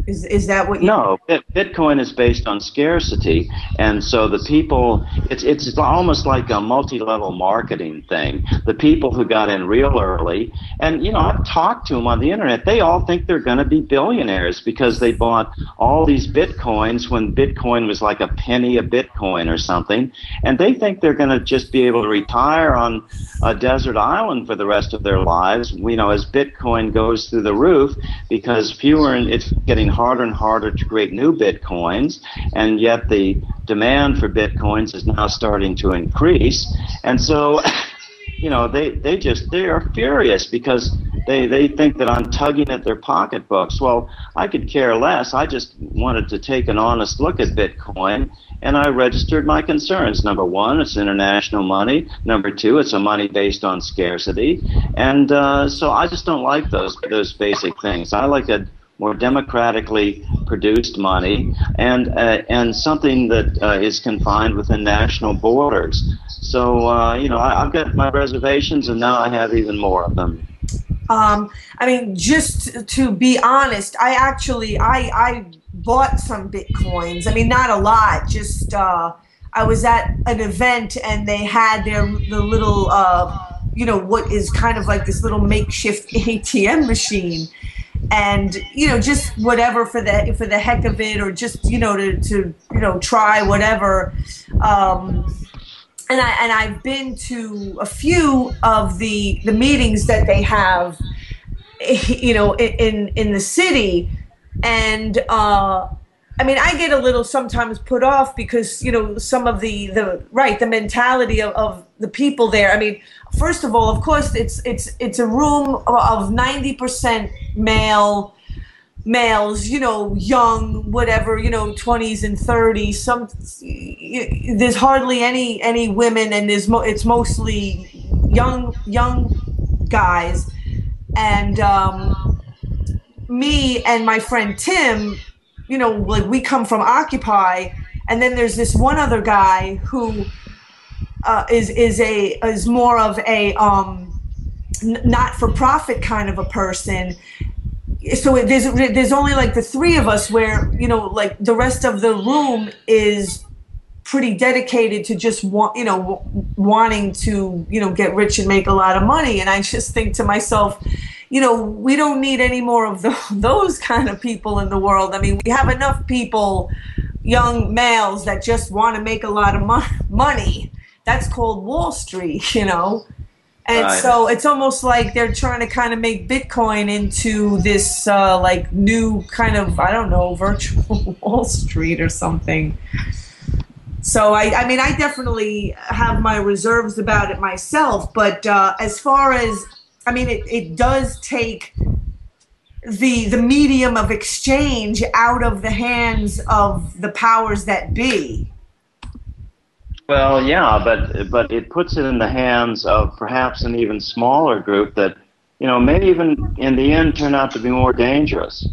Is that what you... No, Bitcoin is based on scarcity, and so the people, it's almost like a multi-level marketing thing. The people who got in real early, and I've talked to them on the internet, they all think they're going to be billionaires because they bought all these Bitcoins when Bitcoin was like a penny a Bitcoin or something, and they think they're going to just be able to retire on a desert island for the rest of their lives, as Bitcoin goes through the roof, because it's getting harder and harder to create new Bitcoins, and yet the demand for Bitcoins is now starting to increase. And so, they are furious because they think that I'm tugging at their pocketbooks. Well, I could care less. I just wanted to take an honest look at Bitcoin, and I registered my concerns. Number one, it's international money. Number two, it's a money based on scarcity. And so I just don't like those basic things. I like a more democratically produced money, and something that is confined within national borders. So, I've got my reservations, and now I have even more of them. I mean, just to be honest, I bought some Bitcoins. I mean, not a lot, just, I was at an event, and they had the little, what is kind of like this little makeshift ATM machine. And just whatever for the heck of it, or just to try whatever. And I've been to a few of the meetings that they have, in the city, and I mean, I get a little sometimes put off because some of the mentality of the people there. I mean, first of all, of course, it's a room of 90% males, young, whatever, 20s and 30s. There's hardly any women, and it's mostly young guys. And me and my friend Tim, like, we come from Occupy, and then there's this one other guy who is more of a not-for-profit kind of a person. So there's only like the three of us, where like the rest of the room is pretty dedicated to just wanting to get rich and make a lot of money. And I just think to myself, we don't need any more of those kind of people in the world. I mean, we have enough people, young males, that just want to make a lot of money. That's called Wall Street, And right. So it's almost like they're trying to kind of make Bitcoin into this like new kind of, I don't know, virtual Wall Street or something. So I mean, I definitely have my reserves about it myself. But as far as, I mean, it does take the medium of exchange out of the hands of the powers that be. Well, yeah, but it puts it in the hands of perhaps an even smaller group that, may even in the end turn out to be more dangerous.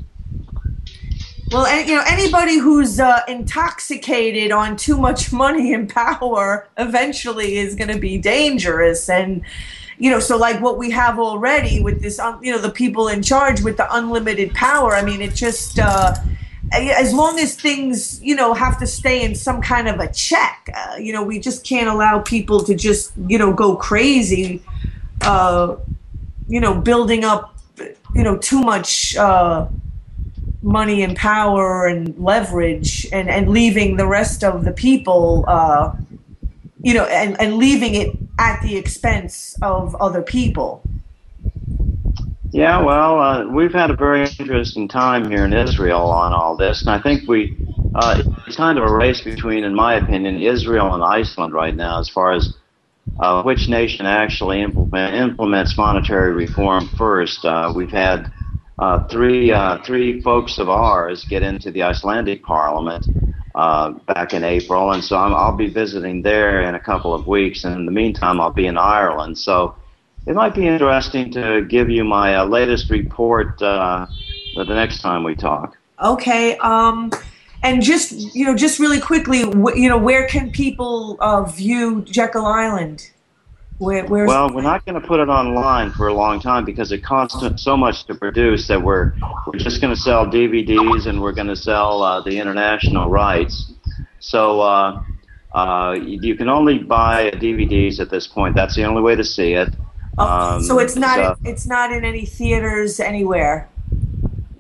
Well, anybody who's intoxicated on too much money and power eventually is going to be dangerous. And, so like what we have already with this, the people in charge with the unlimited power, I mean, it just, as long as things, have to stay in some kind of a check, we just can't allow people to just, go crazy, building up, too much, money and power and leverage and leaving the rest of the people, and leaving it at the expense of other people. Yeah, well, we've had a very interesting time here in Israel on all this, and I think it's kind of a race between, in my opinion, Israel and Iceland right now as far as which nation actually implements monetary reform first. We've had three folks of ours get into the Icelandic parliament back in April, and so I'll be visiting there in a couple of weeks, and in the meantime I'll be in Ireland. So it might be interesting to give you my latest report the next time we talk. Okay, and just really quickly, where can people view Jekyll Island? Well, we're not going to put it online for a long time because it costs so much to produce that we're just going to sell DVDs and we're going to sell the international rights. So you can only buy DVDs at this point. That's the only way to see it. So it's not in any theaters anywhere.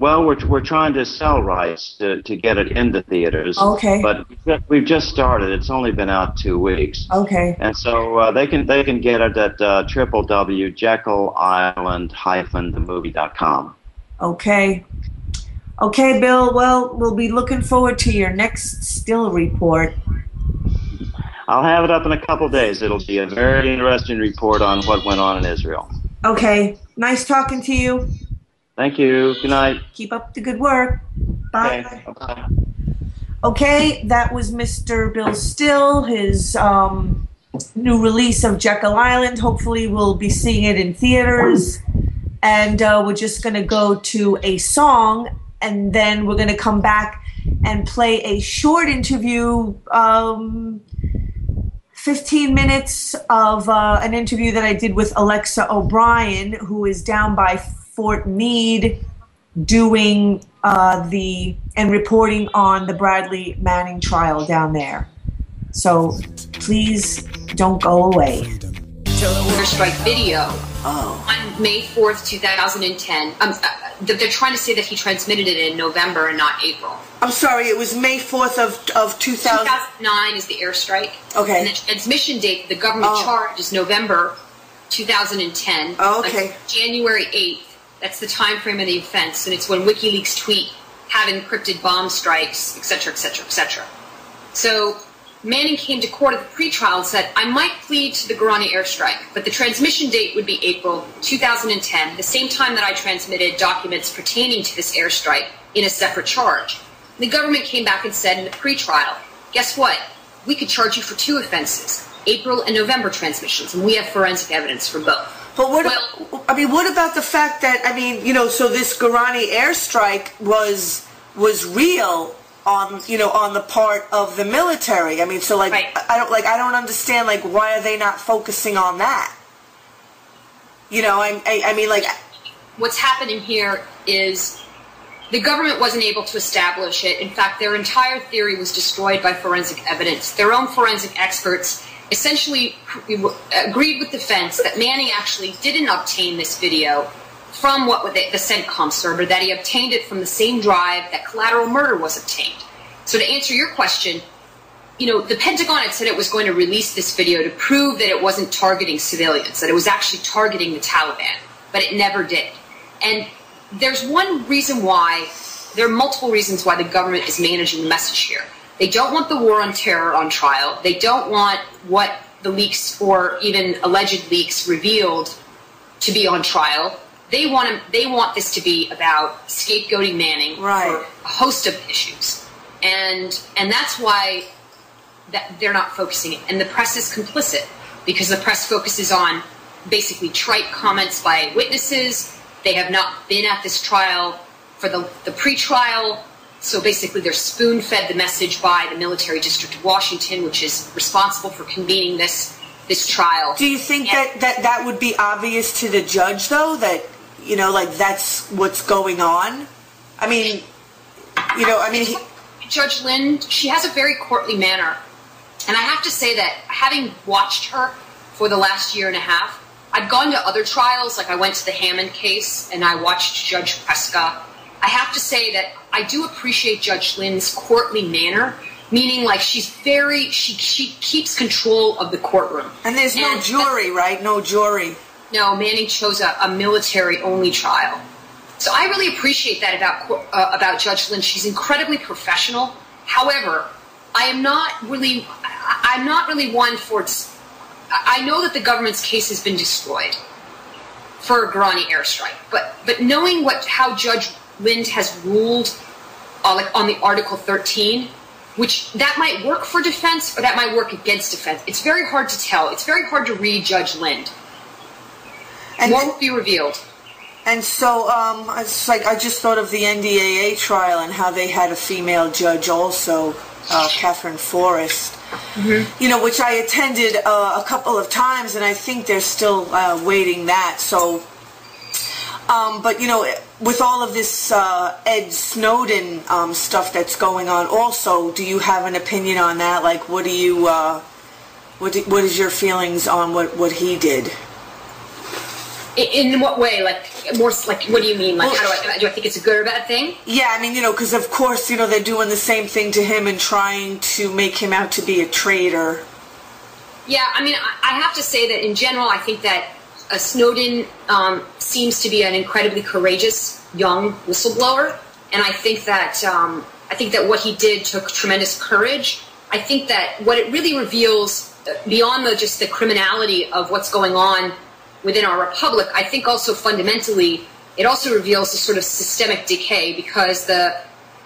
Well, we're trying to sell rights to get it into theaters. Okay. But we've just started. It's only been out 2 weeks. Okay. And so they can get it at www.jekyll-island-themovie.com. Okay. Okay, Bill. Well, we'll be looking forward to your next still report. I'll have it up in a couple days. It'll be a very interesting report on what went on in Israel. Okay. Nice talking to you. Thank you. Good night. Keep up the good work. Bye. Okay. Bye-bye. Okay, that was Mr. Bill Still, his new release of Jekyll Island. Hopefully we'll be seeing it in theaters. And we're just going to go to a song, and then we're going to come back and play a short interview, 15 minutes of an interview that I did with Alexa O'Brien, who is down by Fort Meade doing and reporting on the Bradley Manning trial down there. So please don't go away. Airstrike video on May 4th, 2010. They're trying to say that he transmitted it in November and not April. I'm sorry, it was May 4th of 2009 is the airstrike. Okay. And the transmission date the government charged is November 2010. Oh, okay. Like January 8th. That's the time frame of the offense, and it's when WikiLeaks tweet have encrypted bomb strikes, etc., etc., etc. So Manning came to court at the pretrial and said, I might plead to the Guarani airstrike, but the transmission date would be April 2010, the same time that I transmitted documents pertaining to this airstrike in a separate charge. And the government came back and said in the pretrial, guess what? We could charge you for 2 offenses, April and November transmissions, and we have forensic evidence for both. But what about the fact that, so this Guarani airstrike was real on the part of the military. I mean, so like, right. I don't understand, like, why are they not focusing on that? I mean, like, what's happening here is the government wasn't able to establish it. In fact, their entire theory was destroyed by forensic evidence. Their own forensic experts essentially agreed with defense that Manning actually didn't obtain this video from the CENTCOM server, that he obtained it from the same drive that collateral murder was obtained. So to answer your question, the Pentagon had said it was going to release this video to prove that it wasn't targeting civilians, that it was actually targeting the Taliban, but it never did. And there's one reason why, there are multiple reasons why the government is managing the message here. They don't want the war on terror on trial. They don't want what the leaks or even alleged leaks revealed to be on trial. They want this to be about scapegoating Manning right. for a host of issues. And that's why that they're not focusing it. And the press is complicit because the press focuses on basically trite comments by witnesses. They have not been at this trial for the pre-trial. So basically they're spoon-fed the message by the Military District of Washington, which is responsible for convening this trial. Do you think that would be obvious to the judge, though, that, you know, like that's what's going on? I mean, you know, Judge Lind, she has a very courtly manner. And I have to say that having watched her for the last year and a half, I've gone to other trials, like I went to the Hammond case and I watched Judge Preska. I have to say that I do appreciate Judge Lind's courtly manner, meaning like she keeps control of the courtroom. And there's no jury, right? No jury. No, Manning chose a military-only trial. So I really appreciate that about Judge Lind. She's incredibly professional. However, I'm not really one for. I know that the government's case has been destroyed for a Guarani airstrike, but knowing how Judge Lind has ruled like on the Article 13, which that might work for defense or that might work against defense. It's very hard to tell. It's very hard to read Judge Lind. And what will be revealed? And so it's like I just thought of the NDAA trial and how they had a female judge also, Catherine Forrest. Mm-hmm. You know, which I attended a couple of times, and I think they're still waiting that. So, but you know, with all of this Ed Snowden stuff that's going on, also, do you have an opinion on that? Like, what do you, what is your feelings on what he did? In what way? Like, more like, what do you mean? Like, how do I think it's a good or bad thing? Yeah, I mean, you know, because of course, you know, they're doing the same thing to him and trying to make him out to be a traitor. Yeah, I mean, I have to say that in general, I think that Snowden seems to be an incredibly courageous young whistleblower, and I think that what he did took tremendous courage. I think that what it really reveals, beyond just the criminality of what's going on within our republic, I think also fundamentally it also reveals the sort of systemic decay, because the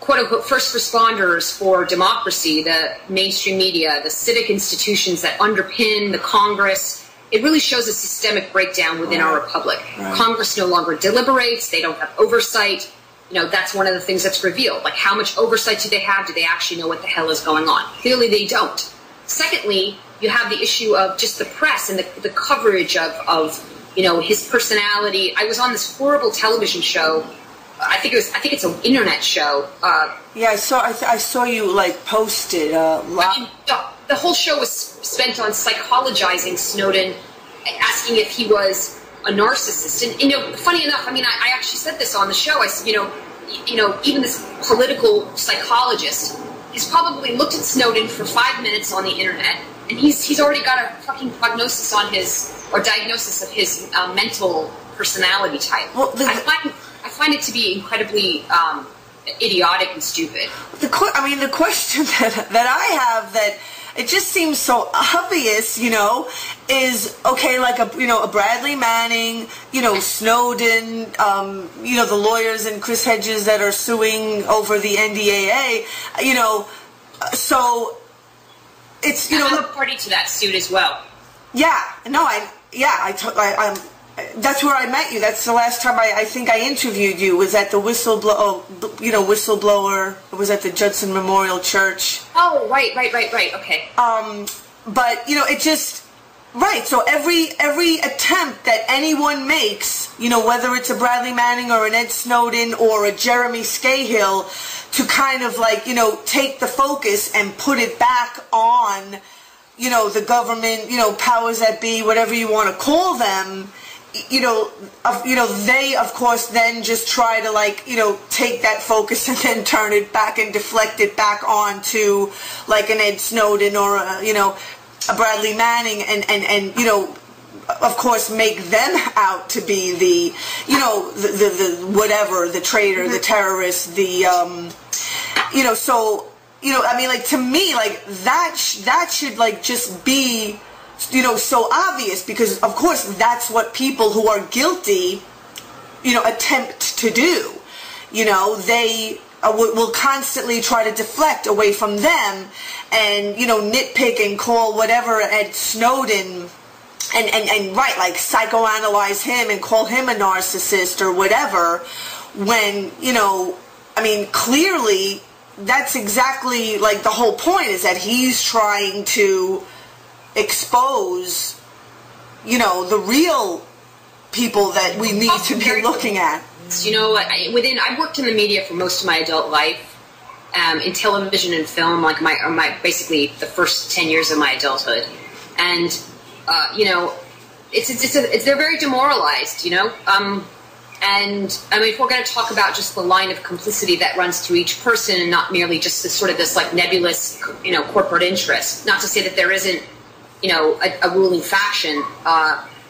quote-unquote first responders for democracy, the mainstream media, the civic institutions that underpin the Congress, it really shows a systemic breakdown within our republic. Right. Congress no longer deliberates. They don't have oversight. You know, that's one of the things that's revealed. Like, how much oversight do they have? Do they actually know what the hell is going on? Clearly they don't. Secondly, you have the issue of just the press and the coverage of you know, his personality. I was on this horrible television show. I think it's an internet show. Yeah, I saw you like posted. The whole show was spent on psychologizing Snowden, asking if he was a narcissist. And you know, funny enough, I mean, I actually said this on the show. I said, you know, even this political psychologist has probably looked at Snowden for 5 minutes on the internet, and he's already got a fucking prognosis on diagnosis of his mental personality type. Well, I find it to be incredibly idiotic and stupid. The question that I have, that it just seems so obvious, you know, is, okay, like a Bradley Manning, you know, Snowden, you know, the lawyers and Chris Hedges that are suing over the NDAA, you know, so it's, you know, I'm a party to that suit as well. Yeah, no, that's where I met you. That's the last time I think I interviewed you, was at the whistleblower. It was at the Judson Memorial Church. Oh, right, okay. But you know, it just right. So every attempt that anyone makes, you know, whether it's a Bradley Manning or an Ed Snowden or a Jeremy Scahill, to kind of like, you know, take the focus and put it back on, you know, the government, you know, powers that be, whatever you want to call them. You know, they of course then just try to, like, you know, take that focus and then turn it back and deflect it back onto like an Ed Snowden or you know, a Bradley Manning, and you know, of course make them out to be the, you know, the whatever, the traitor, the terrorist, the you know, so, you know, I mean, like, to me, like, that should like just be, you know, so obvious, because of course that's what people who are guilty, you know, attempt to do. You know, they will constantly try to deflect away from them and, you know, nitpick and call whatever Ed Snowden and right, like psychoanalyze him and call him a narcissist or whatever, when, you know, I mean, clearly that's exactly like the whole point, is that he's trying to expose, you know, the real people that we need to be looking at. You know, I've worked in the media for most of my adult life, in television and film, like my basically the first 10 years of my adulthood, and you know, they're very demoralized, you know, and I mean, if we're going to talk about just the line of complicity that runs through each person, and not merely just this like nebulous, you know, corporate interest. Not to say that there isn't, you know, a ruling faction.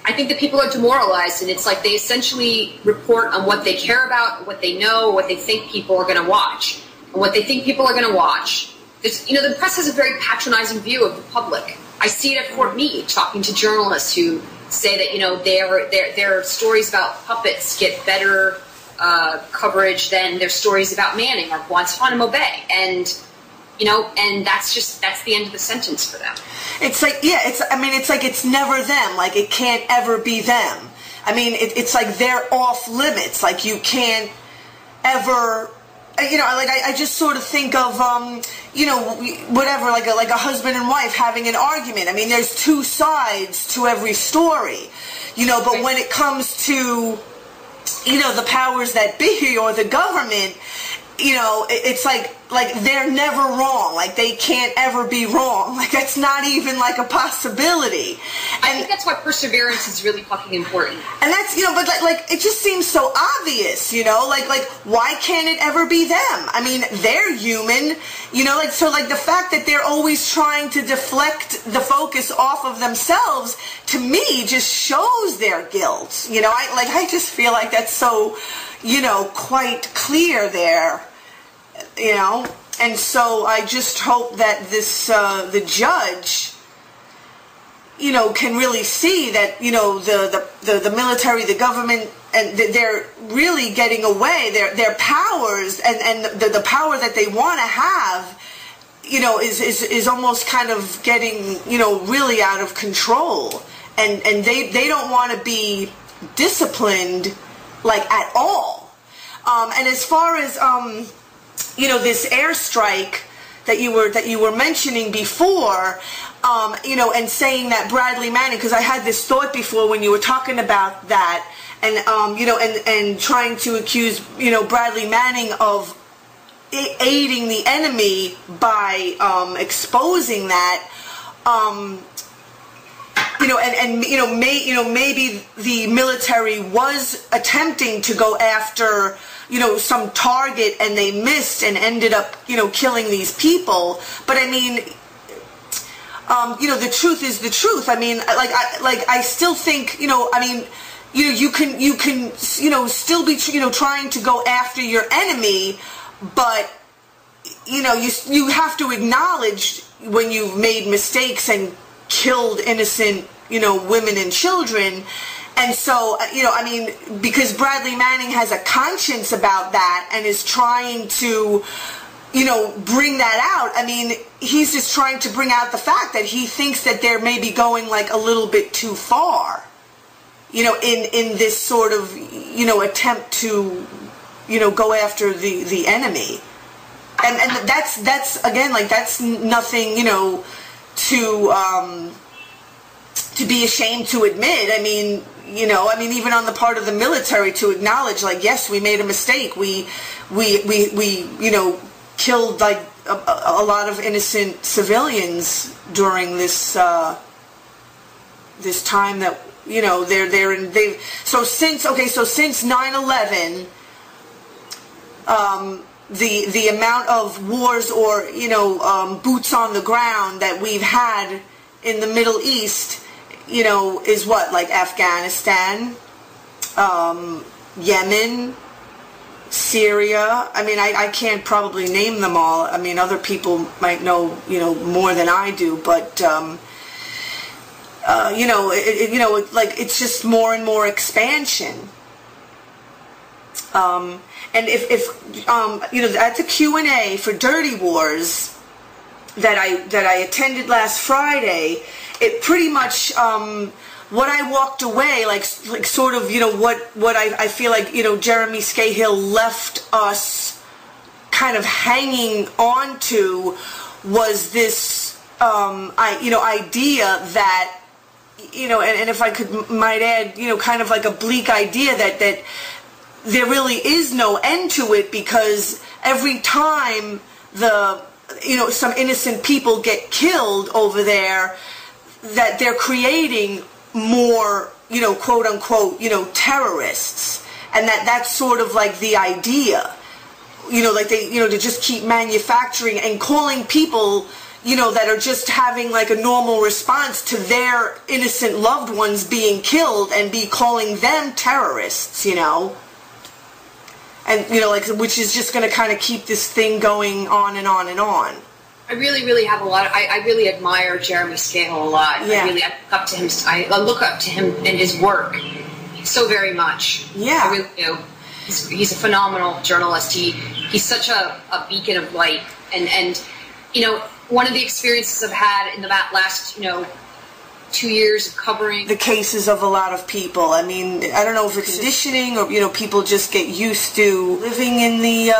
I think that people are demoralized, and it's like they essentially report on what they care about, what they know, what they think people are going to watch. And what they think people are going to watch is, you know, the press has a very patronizing view of the public. I see it at Fort Meade, talking to journalists who say that, you know, their stories about puppets get better coverage than their stories about Manning or Guantanamo Bay. And, you know, and that's the end of the sentence for them. It's like, yeah, it's like it's never them. Like, it can't ever be them. I mean, it's like they're off limits. Like, you can't ever, you know, like I just sort of think of, you know, whatever, like a husband and wife having an argument. I mean, there's two sides to every story, you know, but when it comes to, you know, the powers that be or the government, you know, it's like they're never wrong. Like, they can't ever be wrong. Like, that's not even like a possibility. I think that's why perseverance is really fucking important. And that's, you know, but like it just seems so obvious, you know, like why can't it ever be them? I mean, they're human, you know, like, so like the fact that they're always trying to deflect the focus off of themselves, to me, just shows their guilt. You know, I just feel like that's so, you know, quite clear there, you know. And so I just hope that this the judge, you know, can really see that, you know, the military, the government, and they're really getting away. Their powers and the power that they want to have, you know, is almost kind of getting, you know, really out of control. And they don't want to be disciplined, like, at all. And as far as you know, this airstrike that you were mentioning before, you know, and saying that Bradley Manning, because I had this thought before when you were talking about that, and you know, and trying to accuse, you know, Bradley Manning of aiding the enemy by exposing that. You know, and you know, maybe the military was attempting to go after, you know, some target, and they missed and ended up, you know, killing these people. But I mean, you know, the truth is the truth. I mean, I still think, you know, I mean, you can you know, still be, you know, trying to go after your enemy, but, you know, you have to acknowledge when you've made mistakes and killed innocent, you know, women and children. And so, you know, I mean, because Bradley Manning has a conscience about that and is trying to, you know, bring that out. I mean, he's just trying to bring out the fact that he thinks that they're maybe going like a little bit too far, you know, in this sort of, you know, attempt to, you know, go after the enemy. And that's again, like, that's nothing, you know, to be ashamed to admit. I mean, you know, I mean, even on the part of the military, to acknowledge, like, yes, we made a mistake. We you know, killed like a lot of innocent civilians during this this time that, you know, they've so since 9/11, the amount of wars or, you know, boots on the ground that we've had in the Middle East, you know, is what, like Afghanistan, Yemen, Syria. I mean, I can't probably name them all. I mean, other people might know, you know, more than I do, but you know, like, it's just more and more expansion. And if you know, at the Q&A for Dirty Wars that I attended last Friday, it pretty much what I walked away like sort of, you know, what I feel like, you know, Jeremy Scahill left us kind of hanging on to was this idea that, you know, and if I might add, you know, kind of like a bleak idea that there really is no end to it, because every time some innocent people get killed over there, that they're creating more, you know, quote unquote, you know, terrorists, and that's sort of like the idea, you know, like they, you know, to just keep manufacturing and calling people, you know, that are just having like a normal response to their innocent loved ones being killed and be calling them terrorists, you know. And, you know, like, which is just going to kind of keep this thing going on and on and on. I really, really have a lot of, I really admire Jeremy Scahill a lot. Yeah. I look up to him. I look up to him and his work so very much. Yeah. I really do. He's a phenomenal journalist. He's such a beacon of light. And, you know, one of the experiences I've had in the last, you know, 2 years of covering the cases of a lot of people. I mean, I don't know if it's conditioning or, you know, people just get used to living in the,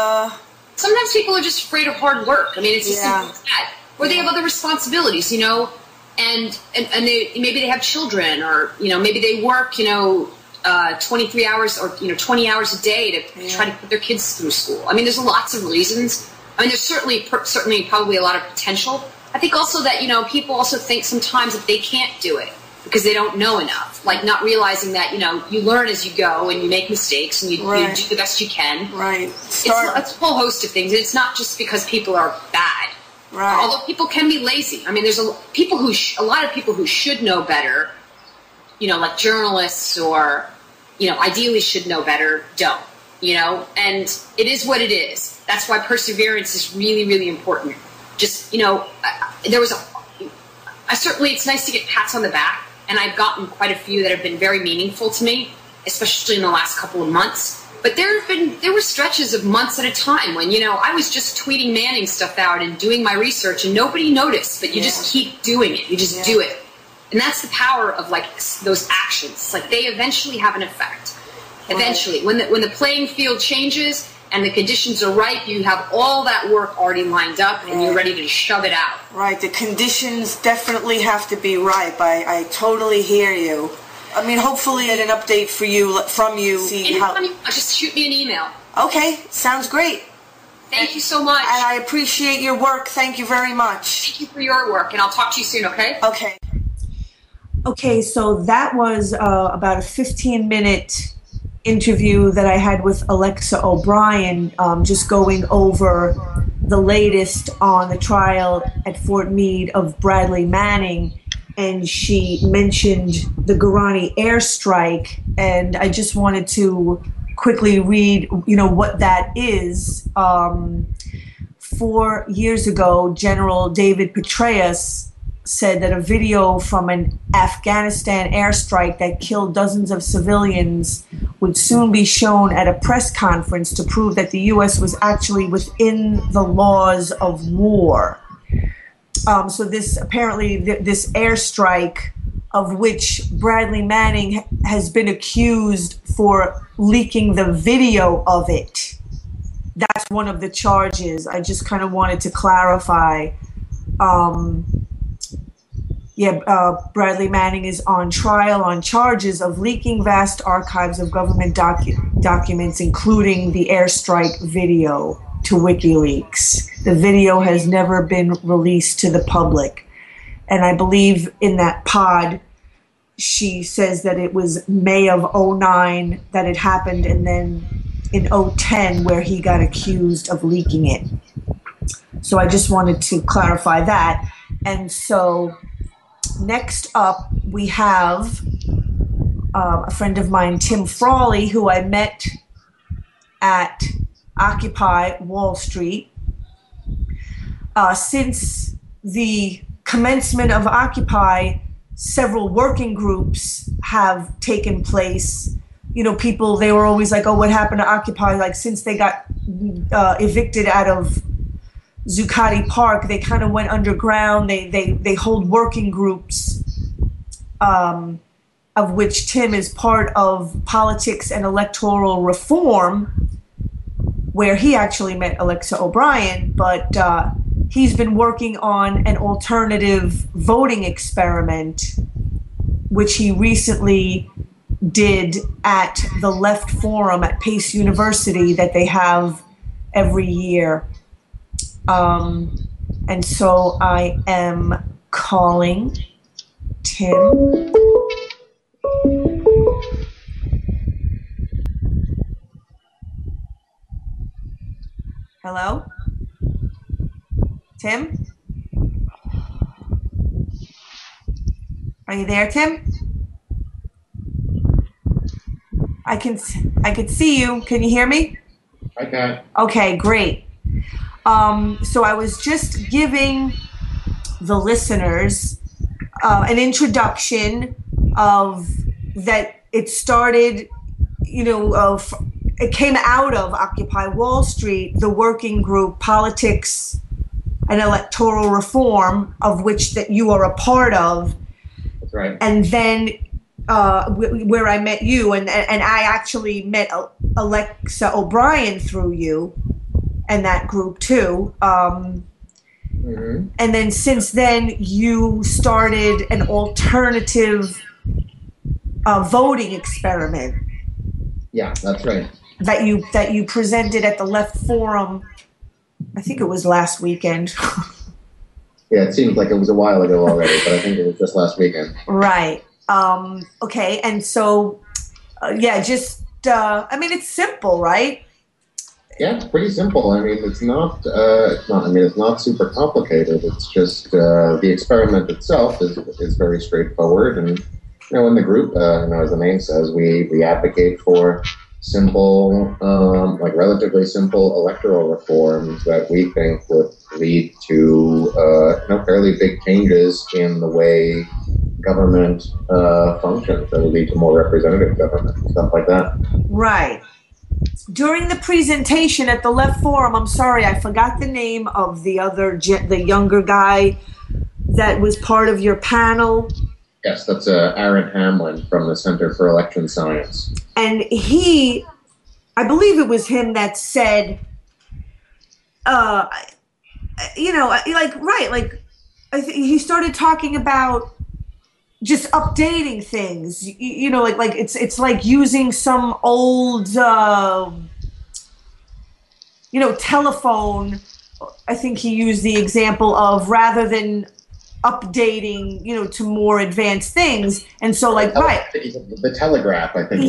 Sometimes people are just afraid of hard work. I mean, it's just simple as that. Or they have other responsibilities, you know, and maybe they have children, or, you know, maybe they work, you know, 23 hours or, you know, 20 hours a day to try to put their kids through school. I mean, there's lots of reasons. I mean, there's certainly probably a lot of potential. I think also that, you know, people also think sometimes that they can't do it because they don't know enough. Like, not realizing that, you know, you learn as you go and you make mistakes and you do the best you can. Right. It's a whole host of things. And it's not just because people are bad. Right. Although people can be lazy. I mean, there's a lot of people who should know better, you know, like journalists, or, you know, ideally should know better, don't, you know, and it is what it is. That's why perseverance is really, really important. Just, you know, it's nice to get pats on the back, and I've gotten quite a few that have been very meaningful to me, especially in the last couple of months. But there were stretches of months at a time when, you know, I was just tweeting Manning stuff out and doing my research and nobody noticed, but you just keep doing it. You just do it. And that's the power of, like, those actions. Like, they eventually have an effect. Eventually. When the playing field changes and the conditions are right, you have all that work already lined up and you're ready to shove it out. Right. The conditions definitely have to be ripe. I totally hear you. I mean, hopefully get an update from you. Anytime you just shoot me an email. Okay. Sounds great. Thank you so much. And I appreciate your work. Thank you very much. Thank you for your work, and I'll talk to you soon, okay? Okay. Okay, so that was about a 15-minute interview that I had with Alexa O'Brien, just going over the latest on the trial at Fort Meade of Bradley Manning, and she mentioned the Guarani airstrike, and I just wanted to quickly read, you know, what that is. 4 years ago, General David Petraeus said that a video from an Afghanistan airstrike that killed dozens of civilians would soon be shown at a press conference to prove that the U.S. was actually within the laws of war. So this apparently this airstrike, of which Bradley Manning has been accused for leaking the video of it. That's one of the charges. I just kind of wanted to clarify. Bradley Manning is on trial on charges of leaking vast archives of government documents, including the airstrike video, to WikiLeaks. The video has never been released to the public. And I believe in that pod, she says that it was May of 2009 that it happened, and then in 2010 where he got accused of leaking it. So I just wanted to clarify that. And so next up, we have a friend of mine, Tim Frawley, who I met at Occupy Wall Street. Since the commencement of Occupy, several working groups have taken place people, they were always like, oh, what happened to Occupy? Like, since they got evicted out of Zuccotti Park, they kind of went underground. They hold working groups, of which Tim is part of, politics and electoral reform, where he actually met Alexa O'Brien, but he's been working on an alternative voting experiment, which he recently did at the Left Forum at Pace University that they have every year. And so I am calling Tim. Hello? Tim? Are you there, Tim? I can see you. Can you hear me? I can. Okay, great. So I was just giving the listeners an introduction of that. It started, it came out of Occupy Wall Street, the working group Politics and Electoral Reform, of which that you are a part of. That's right. And then where I met you, and I actually met Alexa O'Brien through you and that group too. And then since then, you started an alternative voting experiment. Yeah, that's right. That you presented at the Left Forum. I think it was last weekend. Yeah, it seems like it was a while ago already, but I think it was just last weekend. Right. Okay. And so, it's simple, right? Yeah, it's pretty simple. I mean, it's not super complicated. It's just the experiment itself is very straightforward. And in the group, as the name says, we advocate for simple, relatively simple electoral reforms that we think would lead to fairly big changes in the way government functions. That would lead to more representative government, stuff like that. Right. During the presentation at the Left Forum, I'm sorry, I forgot the name of the younger guy that was part of your panel. Yes, that's Aaron Hamlin from the Center for Election Science. And I believe it was him that said, he started talking about just updating things, it's like using some old, telephone. I think he used the example of, rather than updating, to more advanced things. And so the telegraph, I think.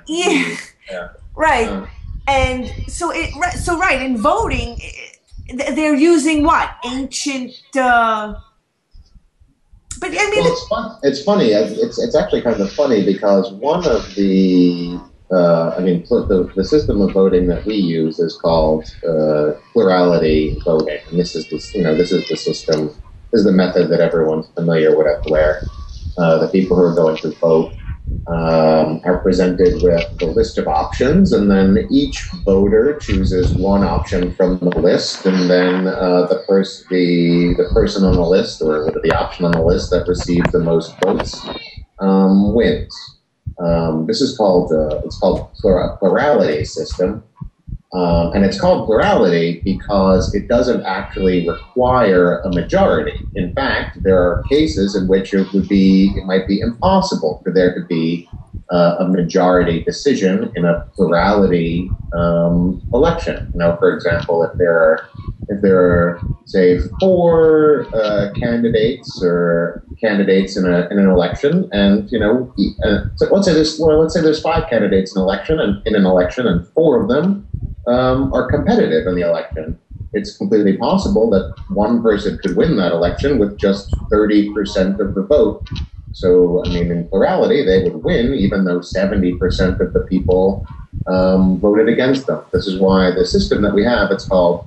Yeah. Right. And so in voting, they're using what? Ancient, but I mean, it's funny. It's actually kind of funny because one of the the system of voting that we use is called plurality voting, and this is the system. This is the method that everyone's familiar with, where the people who are going to vote are presented with the list of options, and then each voter chooses one option from the list, and then the person on the list, or the option on the list that receives the most votes, wins. This is called Plurality System, and it's called plurality because it doesn't actually require a majority. In fact, there are cases in which it might be impossible for there to be a majority decision in a plurality election. For example, if there are say 4 candidates in an election, and let's say there's 5 candidates in an election, and 4 of them are competitive in the election. It's completely possible that one person could win that election with just 30% of the vote. So, in plurality, they would win even though 70% of the people voted against them. This is why the system that we have, it's called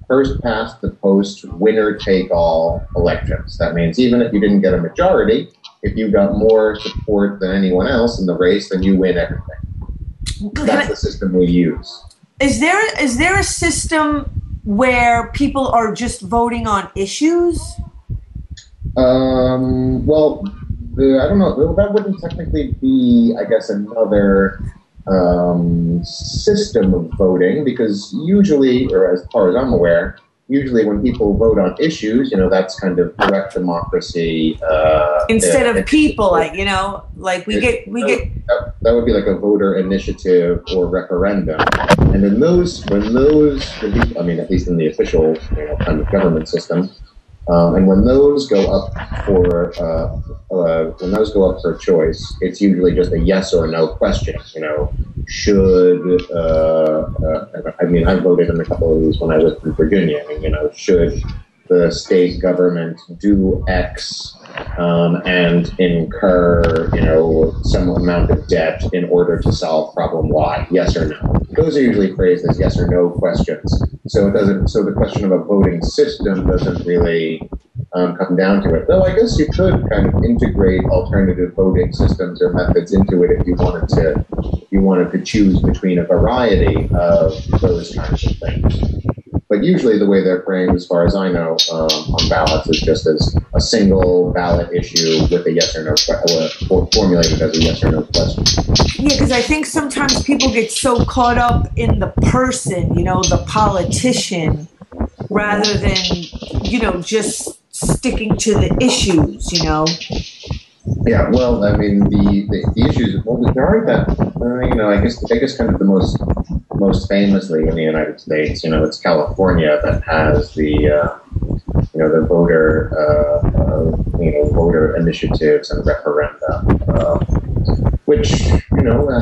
first past the post, winner take all elections. That means even if you didn't get a majority, if you got more support than anyone else in the race, then you win everything. That's the system we use. Is there a system where people are just voting on issues? Well, I don't know. That wouldn't technically be, I guess, another system of voting, because usually, or as far as I'm aware, usually when people vote on issues, that's kind of direct democracy. Instead of people, like we get. That would be like a voter initiative or referendum, and then I mean, at least in the official kind of government system, and when those go up for choice, it's usually just a yes or no question. Should I mean, I voted in a couple of these when I lived in Virginia. Should the state government do X and incur some amount of debt in order to solve problem Y? Yes or no? Those are usually phrased as yes or no questions. So the question of a voting system doesn't really come down to it. Though I guess you could kind of integrate alternative voting systems or methods into it if you wanted to choose between a variety of those kinds of things. But usually the way they're framed, as far as I know, on ballots is just as a single ballot issue with a yes or no or formulated as a yes or no question. Yeah, because I think sometimes people get so caught up in the person, the politician, rather than, just sticking to the issues, Yeah, well, I mean, the issues, there aren't that, I guess kind of the most famously in the United States, it's California that has the voter initiatives and referenda, which,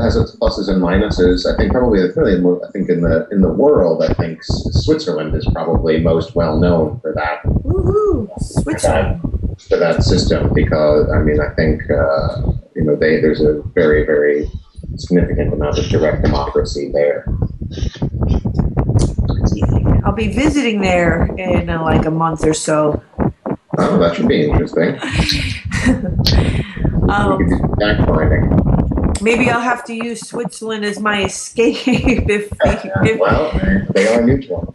has its pluses and minuses. I think probably, in the world, I think Switzerland is probably most well known for that. Woohoo! Switzerland. For that system, because I think there's a very, very significant amount of direct democracy there. I'll be visiting there in like a month or so. Oh, that should be interesting. We could do some fact finding. Maybe I'll have to use Switzerland as my escape if well, they are neutral.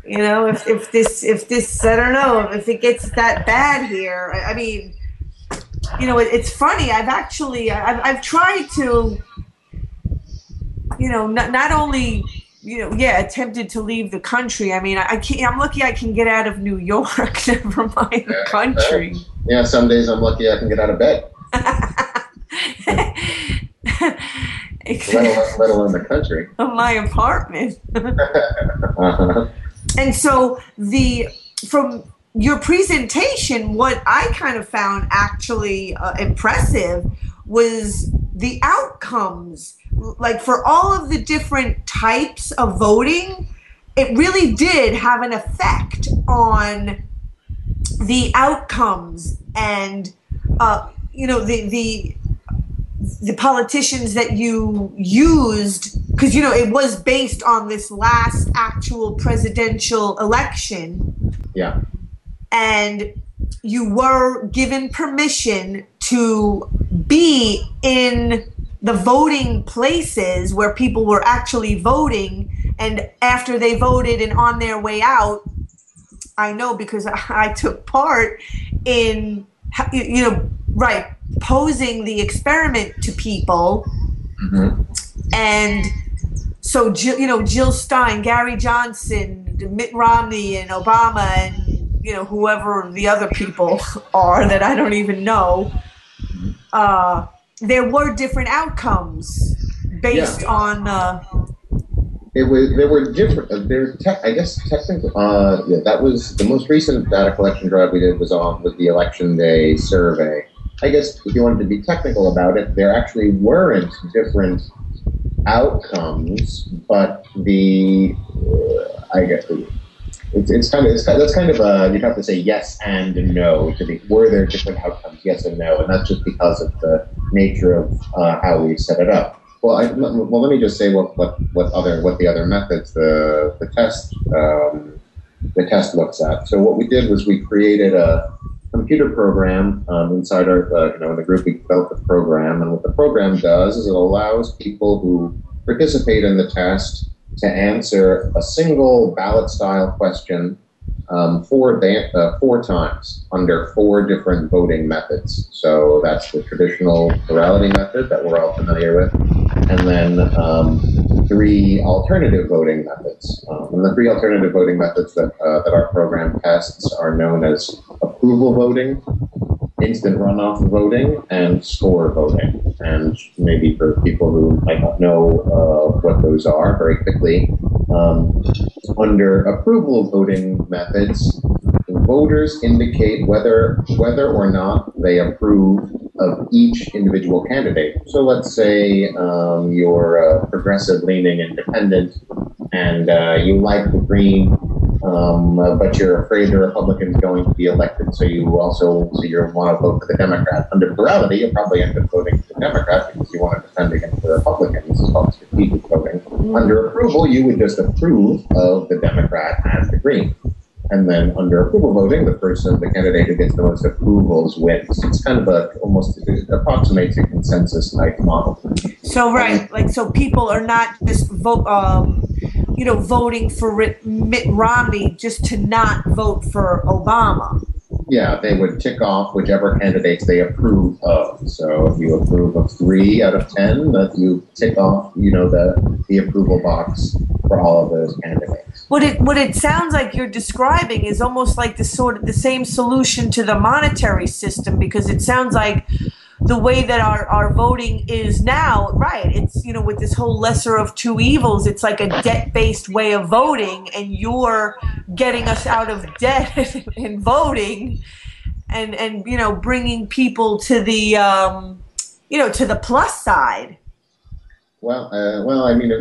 If this, I don't know, if it gets that bad here. I mean, it's funny. I've tried to, not only, attempted to leave the country. I mean, I'm lucky I can get out of New York, never mind the country. Yeah, some days I'm lucky I can get out of bed. let alone the country. My apartment. Uh-huh. And so from your presentation, what I kind of found actually impressive was the outcomes. Like for all of the different types of voting, it really did have an effect on the outcomes and, the politicians that you used, because, it was based on this last actual presidential election. Yeah. And you were given permission to be in the voting places where people were actually voting. And after they voted and on their way out, I know because I took part in, posing the experiment to people. Mm-hmm. And so, Jill Stein, Gary Johnson, Mitt Romney, and Obama, and, whoever the other people are that I don't even know, there were different outcomes based on... There were different. I guess technically, that was the most recent data collection drive we did was the election day survey. I guess if you wanted to be technical about it, there actually weren't different outcomes, but I guess that's kind of you'd have to say yes and no to be. Were there different outcomes? Yes and no, and that's just because of the nature of how we set it up. Well, let me just say what the other methods the test looks at. So what we did was we created a computer program inside our, in the group we developed the program, and what the program does is it allows people who participate in the test to answer a single ballot-style question 4 times under 4 different voting methods. So that's the traditional plurality method that we're all familiar with, and then 3 alternative voting methods. And the 3 alternative voting methods that our program tests are known as approval voting, instant runoff voting, and score voting. And maybe for people who might not know what those are, very quickly, under approval voting methods, voters indicate whether or not they approve of each individual candidate. So let's say you're a progressive-leaning independent, and you like the Green, but you're afraid the Republican's going to be elected, so you want to vote for the Democrat. Under plurality, you'll probably end up voting for the Democrat because you want to defend against the Republican. This is called strategic voting. Under approval, you would just approve of the Democrat and the Green. And then under approval voting, the candidate who gets the most approvals wins. It's kind of it approximates a consensus type model. So so people are not just voting for Mitt Romney just to not vote for Obama. Yeah, they would tick off whichever candidates they approve of. So if you approve of 3 out of 10, that you tick off, the approval box for all of those candidates. What it sounds like you're describing is almost like the same solution to the monetary system, because it sounds like the way that our voting is now, right? It's, with this whole lesser of 2 evils, it's like a debt-based way of voting, and you're getting us out of debt in voting, and bringing people to the to the plus side. Well, I mean,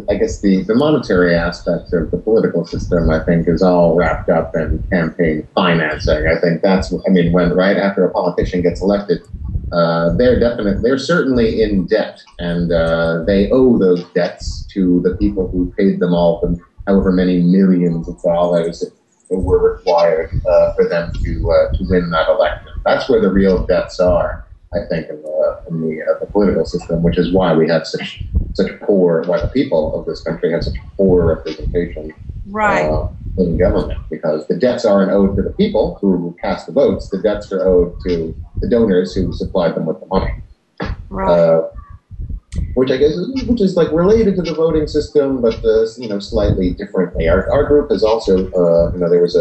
I guess the monetary aspect of the political system, I think, is all wrapped up in campaign financing. I think when right after a politician gets elected, they're certainly in debt, and they owe those debts to the people who paid them all, for however many millions of dollars that were required for them to win that election. That's where the real debts are, I think, in the political system, which is why we have why the people of this country have such poor representation in government, because the debts aren't owed to the people who cast the votes. The debts are owed to the donors who supplied them with the money. Right. Which I guess is like related to the voting system, but slightly differently. Our group is also there was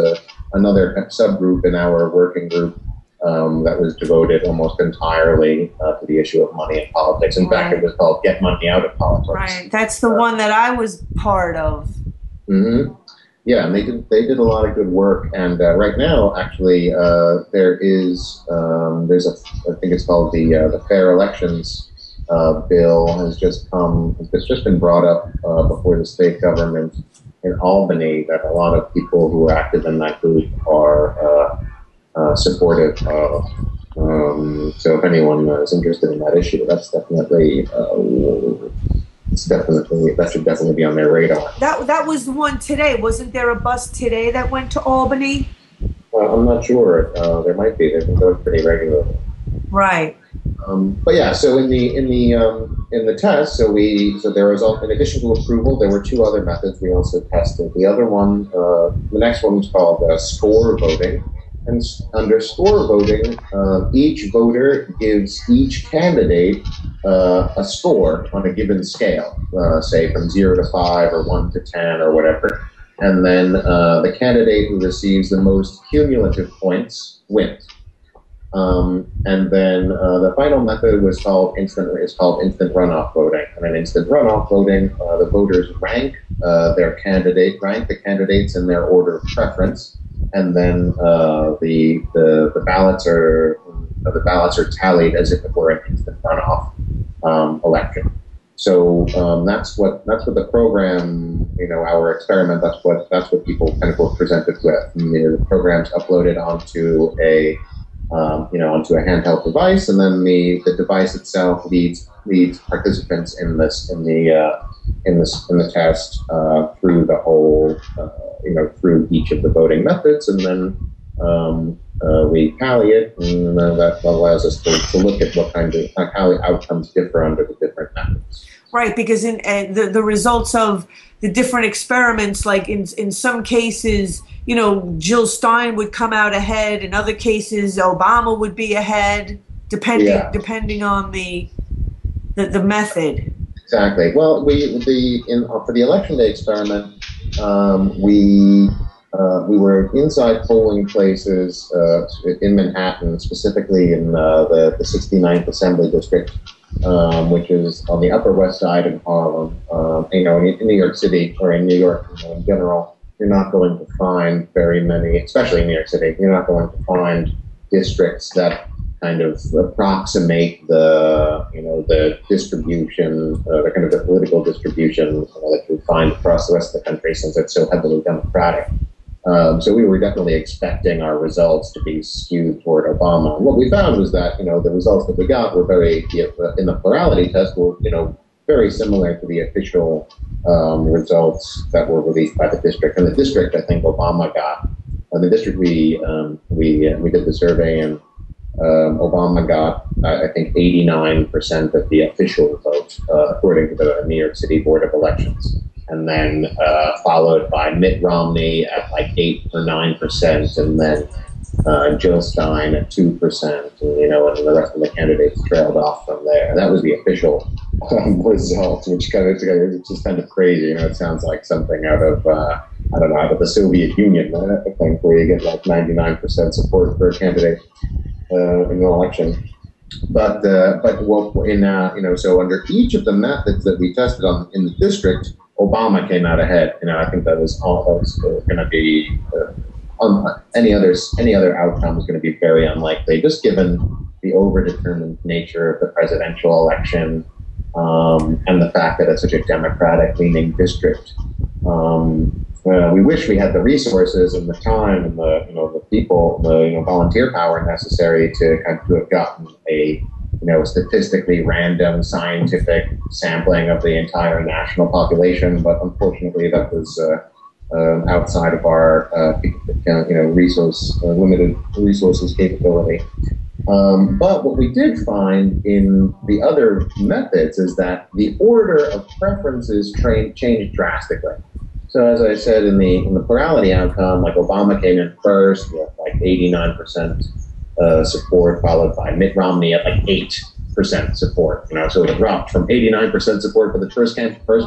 another subgroup in our working group that was devoted almost entirely to the issue of money in politics. In fact, it was called "Get Money Out of Politics." Right. That's the one that I was part of. Mm-hmm. Yeah, and they did a lot of good work. And right now, actually, there's I think it's called the Fair Elections bill has just been brought up before the state government in Albany, that a lot of people who are active in that group are supportive of. So if anyone is interested in that issue, that's definitely that should definitely be on their radar. That was the one today. Wasn't there a bus today that went to Albany? I'm not sure. There might be. They've been going pretty regularly. Right. But yeah, so in the test, so there was, in addition to approval, there were 2 other methods we also tested. The other one, the next one was called score voting. And under score voting, each voter gives each candidate a score on a given scale, say from 0 to 5 or 1 to 10 or whatever. And then the candidate who receives the most cumulative points wins. And then the final method is called instant runoff voting. And in instant runoff voting, the voters rank the candidates in their order of preference, and then the ballots are tallied as if it were an instant runoff election. So that's what the program, our experiment. That's what people kind of were presented with. And the program's uploaded onto a handheld device, and then the device itself leads participants in the test through the whole through each of the voting methods, and then we tally it, and that allows us to look at what kind of how the outcomes differ under the different methods. Right, because in the results of the different experiments, like in some cases, you know, Jill Stein would come out ahead. In other cases, Obama would be ahead, depending on the method. Exactly. Well, for the election day experiment, we were inside polling places in Manhattan, specifically in the 69th Assembly District, which is on the Upper West Side in Harlem. You know, in New York City or in New York in general, you're not going to find very many, especially in New York City, you're not going to find districts that kind of approximate the distribution, the kind of the political distribution that you find across the rest of the country, since it's so heavily Democratic. So we were definitely expecting our results to be skewed toward Obama. And what we found was that, you know, the results that we got were in the plurality test were, you know, very similar to the official results that were released by the district. And the district, I think Obama got, the district we did the survey in, Obama got, I think, 89% of the official vote, according to the New York City Board of Elections. And then followed by Mitt Romney at like 8 or 9%, and then Jill Stein at 2%, and, you know, and the rest of the candidates trailed off from there. That was the official result, which it's just kind of crazy. You know, it sounds like something out of I don't know, out of the Soviet Union, I think, where you get like 99% support for a candidate in an election. But you know, so under each of the methods that we tested on in the district, Obama came out ahead. You know, I think that was going to be any other outcome was going to be very unlikely, just given the overdetermined nature of the presidential election and the fact that it's such a Democratic-leaning district. We wish we had the resources and the time and the people, volunteer power necessary to kind of have gotten a statistically random scientific sampling of the entire national population, but unfortunately that was outside of our limited resources capability. But what we did find in the other methods is that the order of preferences changed drastically. So as I said, in the plurality outcome, like Obama came in first with like 89% support, followed by Mitt Romney at like 8% support. So it dropped from 89% support for the first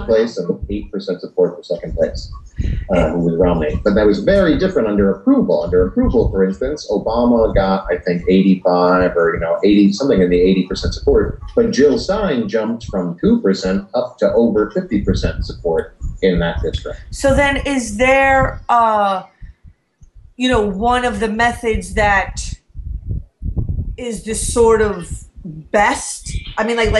place and 8% support for second place, who was Romney. But that was very different under approval. Under approval, for instance, Obama got, I think, 85 or 80, something in the 80% support. But Jill Stein jumped from 2% up to over 50% support in that district. So then, is there, one of the methods that is the sort of best? I mean, like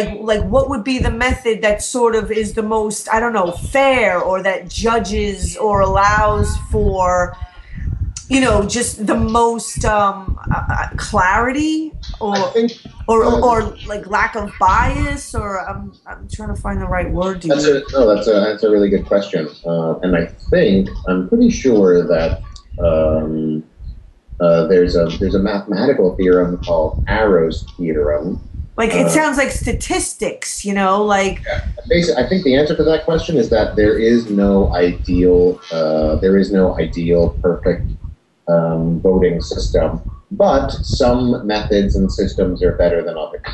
what would be the method that sort of is the most, I don't know, fair, or that judges or allows for, just the most clarity, or like lack of bias, or I'm trying to find the right word. That's a really good question, and I'm pretty sure that there's a mathematical theorem called Arrow's theorem. Like, it sounds like statistics, like. Yeah. Basically, I think the answer to that question is that there is no ideal perfect voting system, but some methods and systems are better than others.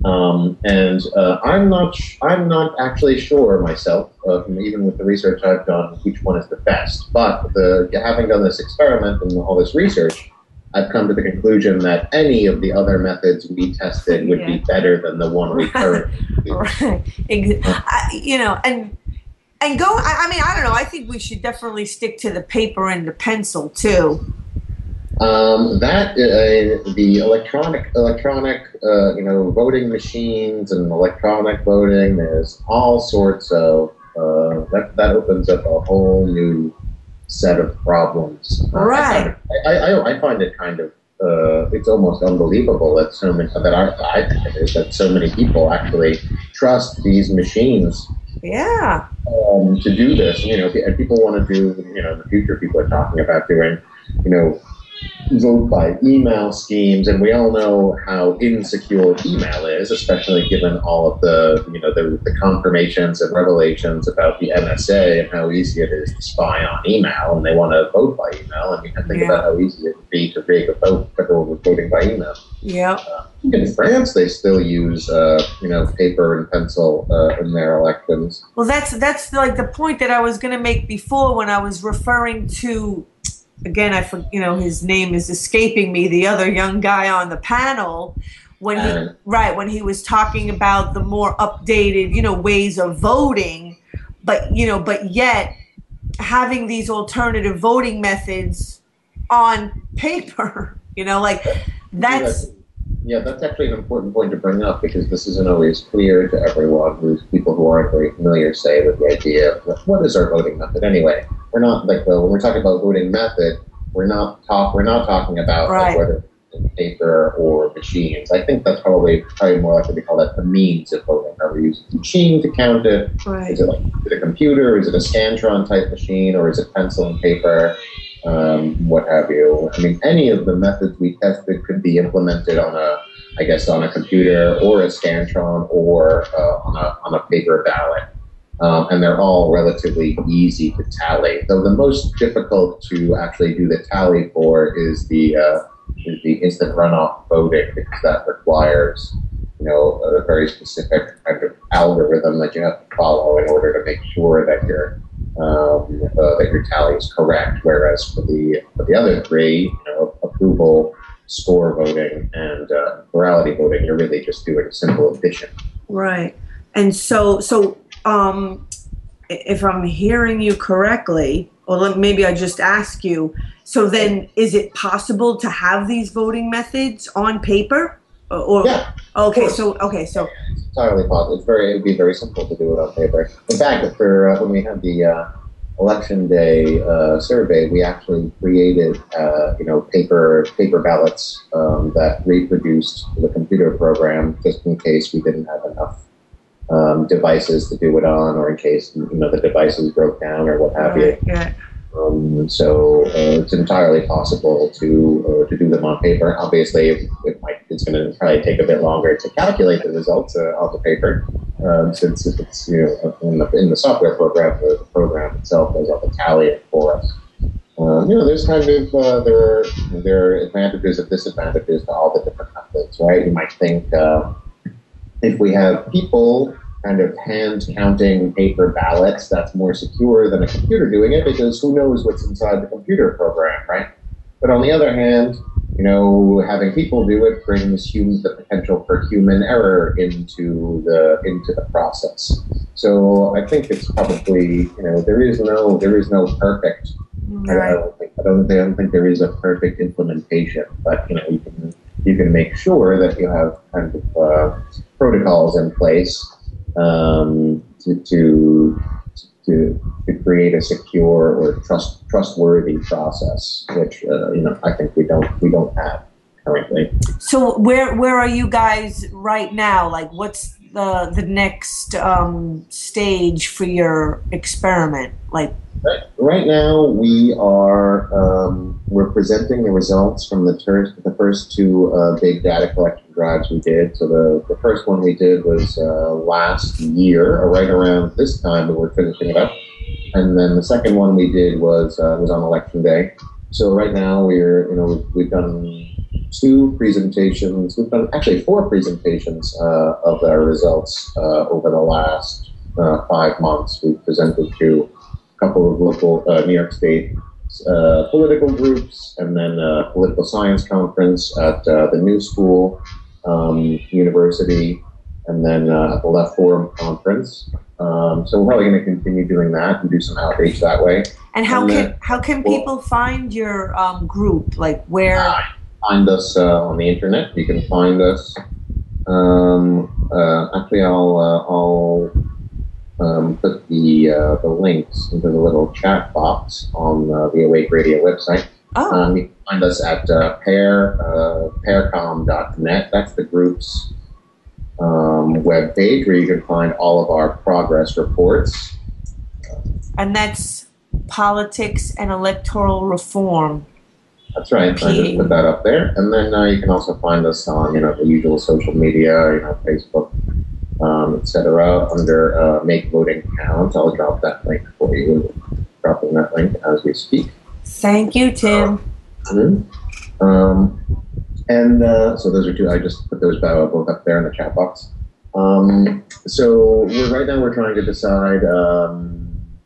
I'm not actually sure myself, even with the research I've done, which one is the best. But having done this experiment and all this research, I've come to the conclusion that any of the other methods we tested would be better than the one we currently use. Right. And go. I don't know. I think we should definitely stick to the paper and the pencil too. The electronic, voting machines and electronic voting. There's all sorts of that opens up a whole new set of problems. Right. I find it kind of it's almost unbelievable that so many people actually trust these machines. Yeah. To do this, and people want to do, in the future, people are talking about doing, vote by email schemes, and we all know how insecure email is, especially given all of the, the confirmations and revelations about the NSA and how easy it is to spy on email, and they want to vote by email. And you can think about how easy it would be to rig a vote if everyone was voting by email. Yeah. In France, they still use, paper and pencil in their elections. Well, that's like the point that I was going to make before when I was referring to, again, his name is escaping me, the other young guy on the panel, when he was talking about the more updated, ways of voting, but yet having these alternative voting methods on paper, that's... Yeah, that's actually an important point to bring up, because this isn't always clear to everyone. People who aren't very familiar say with the idea of what is our voting method anyway. We're not when we're talking about voting method, we're not talking about whether it's paper or machines. I think that's probably more likely to call that the means of voting. Are we using a machine to count it? Right. Is it a computer? Is it a Scantron type machine, or is it pencil and paper? What have you. I mean, any of the methods we tested could be implemented on a computer or a Scantron or on a paper ballot. And they're all relatively easy to tally. Though the most difficult to actually do the tally for is the instant runoff voting, because that requires, a very specific kind of algorithm that you have to follow in order to make sure that your tally is correct. Whereas for the other three, approval, score voting, and plurality voting, you're really just doing simple addition. Right. And so if I'm hearing you correctly, or maybe I just ask you, so then is it possible to have these voting methods on paper? Yeah. Okay, so it's entirely possible. It would be very simple to do it on paper. In fact, for when we had the election day survey, we actually created paper ballots that reproduced the computer program, just in case we didn't have enough devices to do it on, or in case the devices broke down or what have you. Yeah. So it's entirely possible to do them on paper. Obviously, it's going to probably take a bit longer to calculate the results on the paper, since it's in the software program, the program itself does all the tallying for us. There's kind of there are advantages and disadvantages to all the different methods, right? You might think if we have people kind of hand counting paper ballots, that's more secure than a computer doing it, because who knows what's inside the computer program, right? But on the other hand, having people do it brings the potential for human error into the process. So I think it's probably, there is no perfect. Right. I don't think there is a perfect implementation, but you can make sure that you have kind of protocols in place to create a secure or trustworthy process, which I think we don't have currently. So where are you guys right now? Like, what's the next stage for your experiment? Like, right now we are we're presenting the results from the first two big data collection drives we did. So the first one we did was last year, or right around this time that we're finishing it up, and then the second one we did was on election day. So right now we've done two presentations. We've done actually 4 presentations of our results over the last 5 months. We've presented to a couple of local New York State political groups, and then a political science conference at the New School University, and then the Left Forum conference. So we're probably going to continue doing that and do some outreach that way. And how can people find your group? Like, where? Find us on the internet. You can find us. Actually, I'll put the links into the little chat box on the Awake Radio website. Oh. You can find us at paircom.net. That's the group's webpage, where you can find all of our progress reports. And that's politics and electoral reform. That's right. I just put that up there. And then you can also find us on, the usual social media, Facebook, etc. under Make Voting Count. I'll drop that link for you. Dropping that link as we speak. Thank you, Tim. So those are two. I just put those both up there in the chat box. So right now we're trying to decide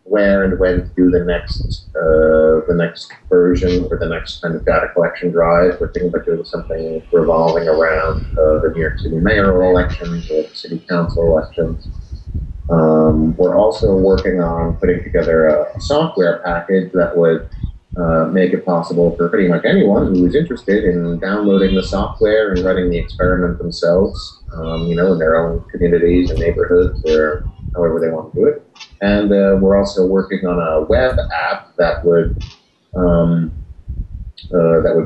where and when to do the next version or the next kind of data collection drive. We're thinking about doing something revolving around the New York City mayoral elections or the city council elections. We're also working on putting together a software package that would make it possible for pretty much anyone who is interested in downloading the software and running the experiment themselves, in their own communities and neighborhoods or however they want to do it. And we're also working on a web app that would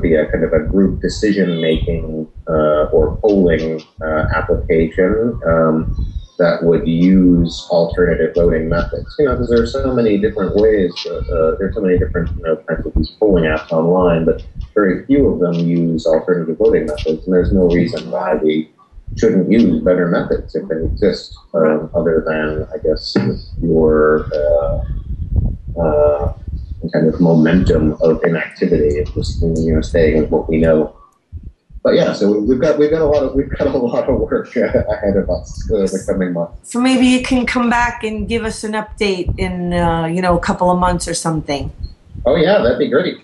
be a kind of a group decision-making or polling application that would use alternative voting methods. Because there are so many different ways, there's so many different kinds of these polling apps online, but very few of them use alternative voting methods, and there's no reason why we shouldn't use better methods if they exist, other than, I guess, your kind of momentum of inactivity and just staying with what we know. But yeah, so we've got a lot of work ahead of us the coming months. So maybe you can come back and give us an update in a couple of months or something. Oh yeah, that'd be great.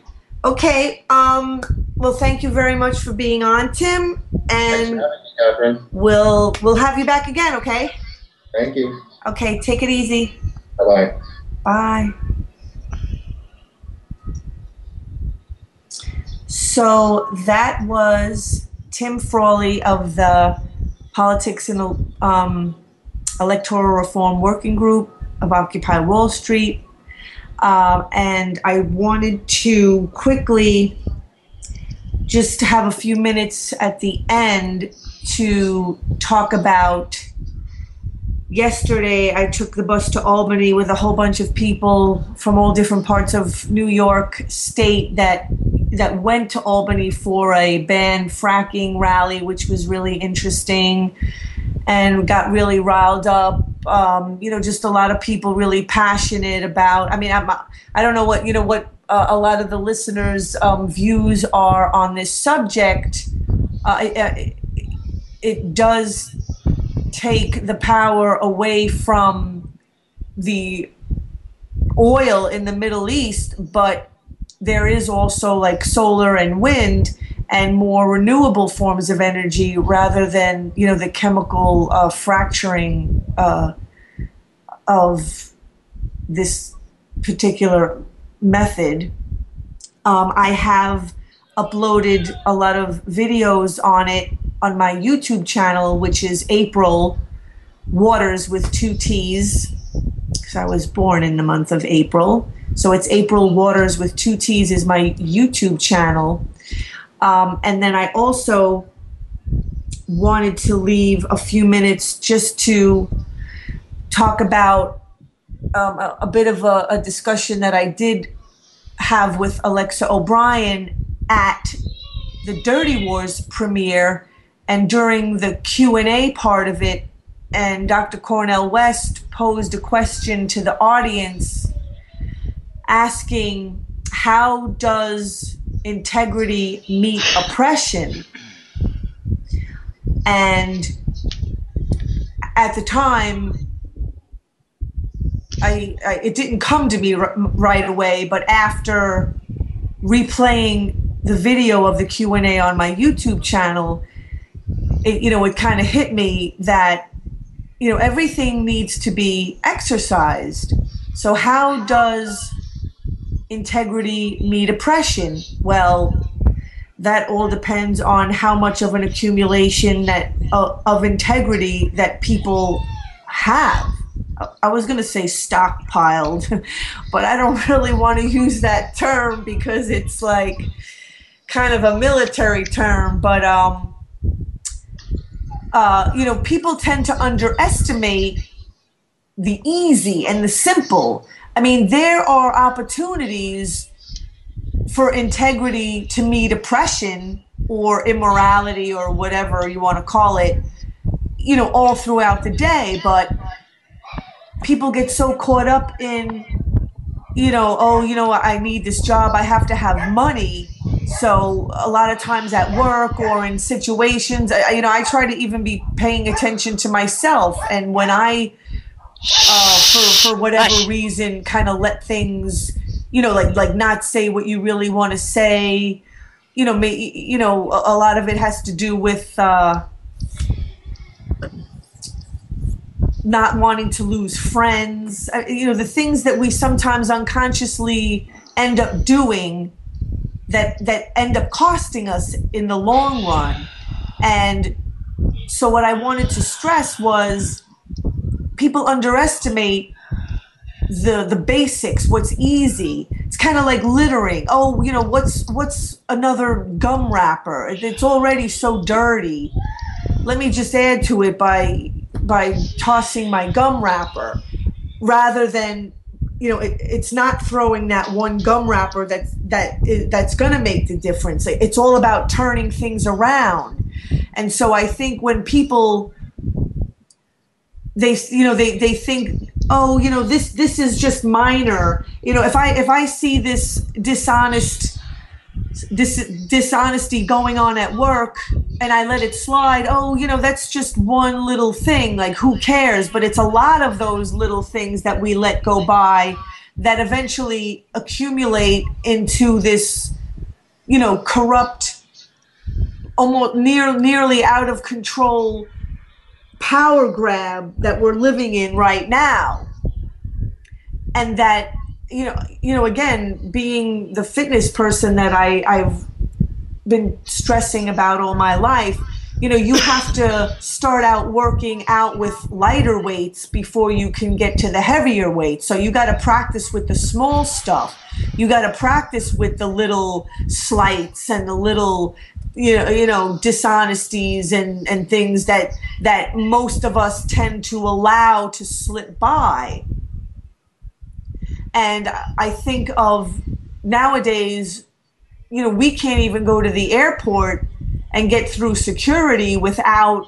Okay. Well, thank you very much for being on, Tim. And thanks for having me, Catherine. We'll have you back again, okay? Thank you. Okay, take it easy. Bye-bye. Bye. So that was Tim Frawley of the Politics and Electoral Reform Working Group of Occupy Wall Street. And I wanted to quickly just have a few minutes at the end to talk about yesterday. I took the bus to Albany with a whole bunch of people from all different parts of New York State that went to Albany for a ban fracking rally, which was really interesting and got really riled up. Just a lot of people really passionate about. I mean, I don't know what a lot of the listeners' views are on this subject. It does take the power away from the oil in the Middle East, but there is also like solar and wind and more renewable forms of energy rather than, the chemical fracturing of this particular method. I have uploaded a lot of videos on it on my YouTube channel, which is April Waters with 2 T's, because I was born in the month of April. So it's April Waters with 2 T's is my YouTube channel. And then I also wanted to leave a few minutes just to talk about a bit of a discussion that I did have with Alexa O'Brien at the Dirty Wars premiere, and during the Q&A part of it, and Dr. Cornel West posed a question to the audience asking, how does integrity meet oppression? And at the time, it didn't come to me right away, but after replaying the video of the Q&A on my YouTube channel, it kind of hit me that, everything needs to be exercised. So how does integrity meet oppression? Well, that all depends on how much of an accumulation of integrity that people have. I was going to say stockpiled, but I don't really want to use that term because it's like kind of a military term. But, people tend to underestimate the easy and the simple. I mean, there are opportunities for integrity to me depression or immorality or whatever you want to call it, you know, all throughout the day. But people get so caught up in, you know, oh, you know, I need this job, I have to have money. So a lot of times at work or in situations, you know, I try to even be paying attention to myself. And when I, for whatever reason, kind of let things, you know, like not say what you really want to say, you know, a lot of it has to do with not wanting to lose friends, you know, the things that we sometimes unconsciously end up doing that end up costing us in the long run. And so what I wanted to stress was people underestimate the basics, what's easy. It's kind of like littering. Oh, you know, what's another gum wrapper? It's already so dirty. Let me just add to it by tossing my gum wrapper, rather than, you know, it's not throwing that one gum wrapper that's going to make the difference. It's all about turning things around. And so I think when people, they think, oh, you know, this is just minor. You know, if I see this dishonesty going on at work and I let it slide, oh, you know, that's just one little thing, like who cares? But it's a lot of those little things that we let go by that eventually accumulate into this, you know, corrupt, almost nearly out of control power grab that we're living in right now. And that, you know, again, being the fitness person that I've been stressing about all my life, you know, you have to start out working out with lighter weights before you can get to the heavier weights. So you got to practice with the small stuff. You got to practice with the little slights and the little, you know, dishonesties and things that most of us tend to allow to slip by. And I think of nowadays, you know, we can't even go to the airport and get through security without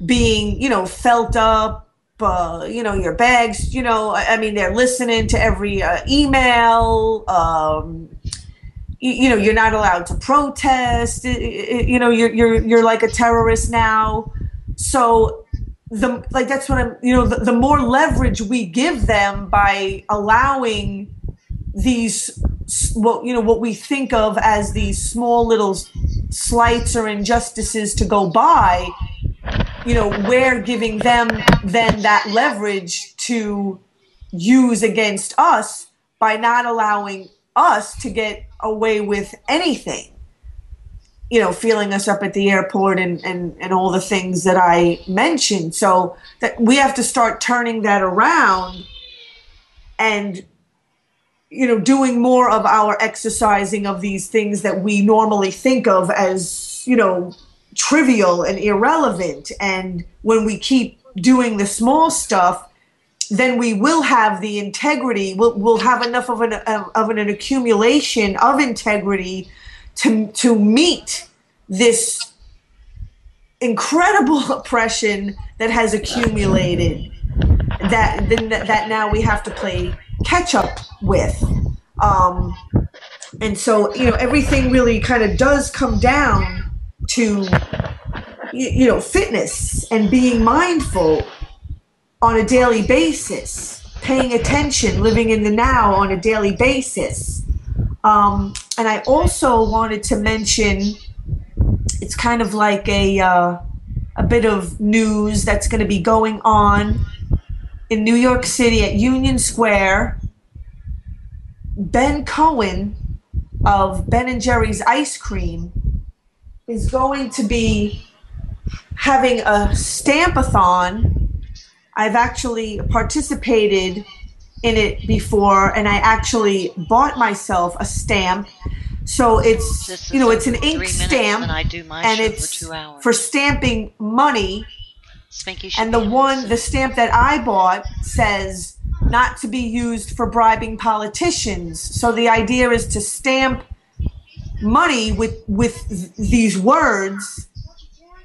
being, you know, felt up, you know, your bags, you know, I mean, they're listening to every email, you know, you're not allowed to protest, you know, you're like a terrorist now. So that's what I'm, you know, the more leverage we give them by allowing these, what we think of as these small little slights or injustices to go by, you know, we're giving them then that leverage to use against us by not allowing us to get away with anything, you know, feeling us up at the airport and all the things that I mentioned. So that we have to start turning that around and, you know, doing more of our exercising of these things that we normally think of as, you know, trivial and irrelevant. And when we keep doing the small stuff, then we will have the integrity. We'll have enough of an accumulation of integrity to meet this incredible oppression that has accumulated. That now we have to play catch up with. And so, you know, everything really kind of does come down to, you know, fitness and being mindful on a daily basis, paying attention, living in the now on a daily basis. And I also wanted to mention, it's kind of like a bit of news that's going to be going on in New York City at Union Square. Ben Cohen of Ben & Jerry's Ice Cream is going to be having a stamp-a-thon. I've actually participated in it before, and I actually bought myself a stamp. So it's, you know, it's an ink stamp, and it's for stamping money. And the stamp that I bought says, not to be used for bribing politicians. So the idea is to stamp money with these words,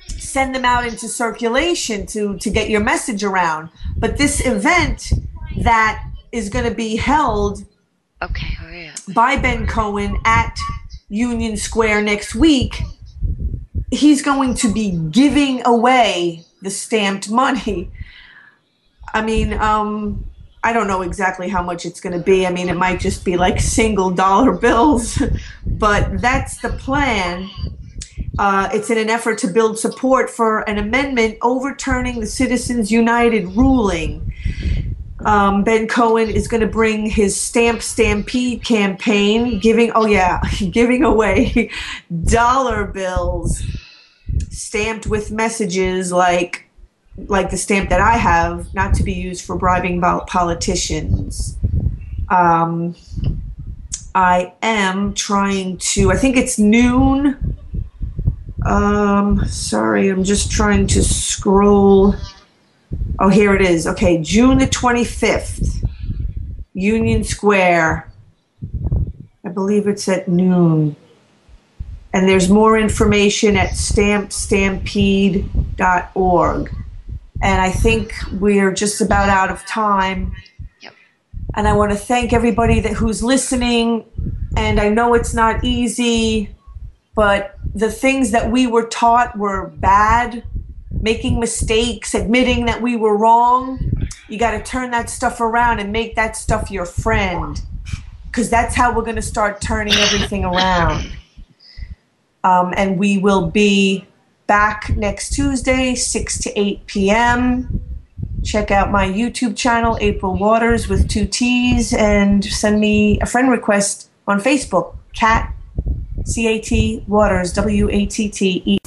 send them out into circulation to get your message around. But this event that is going to be held by Ben Cohen at Union Square next week, he's going to be giving away the stamped money. I mean, I don't know exactly how much it's going to be. I mean, it might just be like single dollar bills, but that's the plan. It's in an effort to build support for an amendment overturning the Citizens United ruling. Ben Cohen is going to bring his Stamp Stampede campaign, giving away dollar bills stamped with messages like the stamp that I have, not to be used for bribing politicians. I am trying to, I think it's noon. Sorry, I'm just trying to scroll. Oh, here it is. Okay, June the 25th, Union Square. I believe it's at noon. And there's more information at stampstampede.org. And I think we're just about out of time. Yep. And I want to thank everybody who's listening. And I know it's not easy, but the things that we were taught were bad. Making mistakes, admitting that we were wrong. You got to turn that stuff around and make that stuff your friend. Because that's how we're going to start turning everything around. And we will be back next Tuesday, 6 to 8 p.m. Check out my YouTube channel, April Waters with 2 T's, and send me a friend request on Facebook, Cat, C-A-T, Waters, W-A-T-T-E.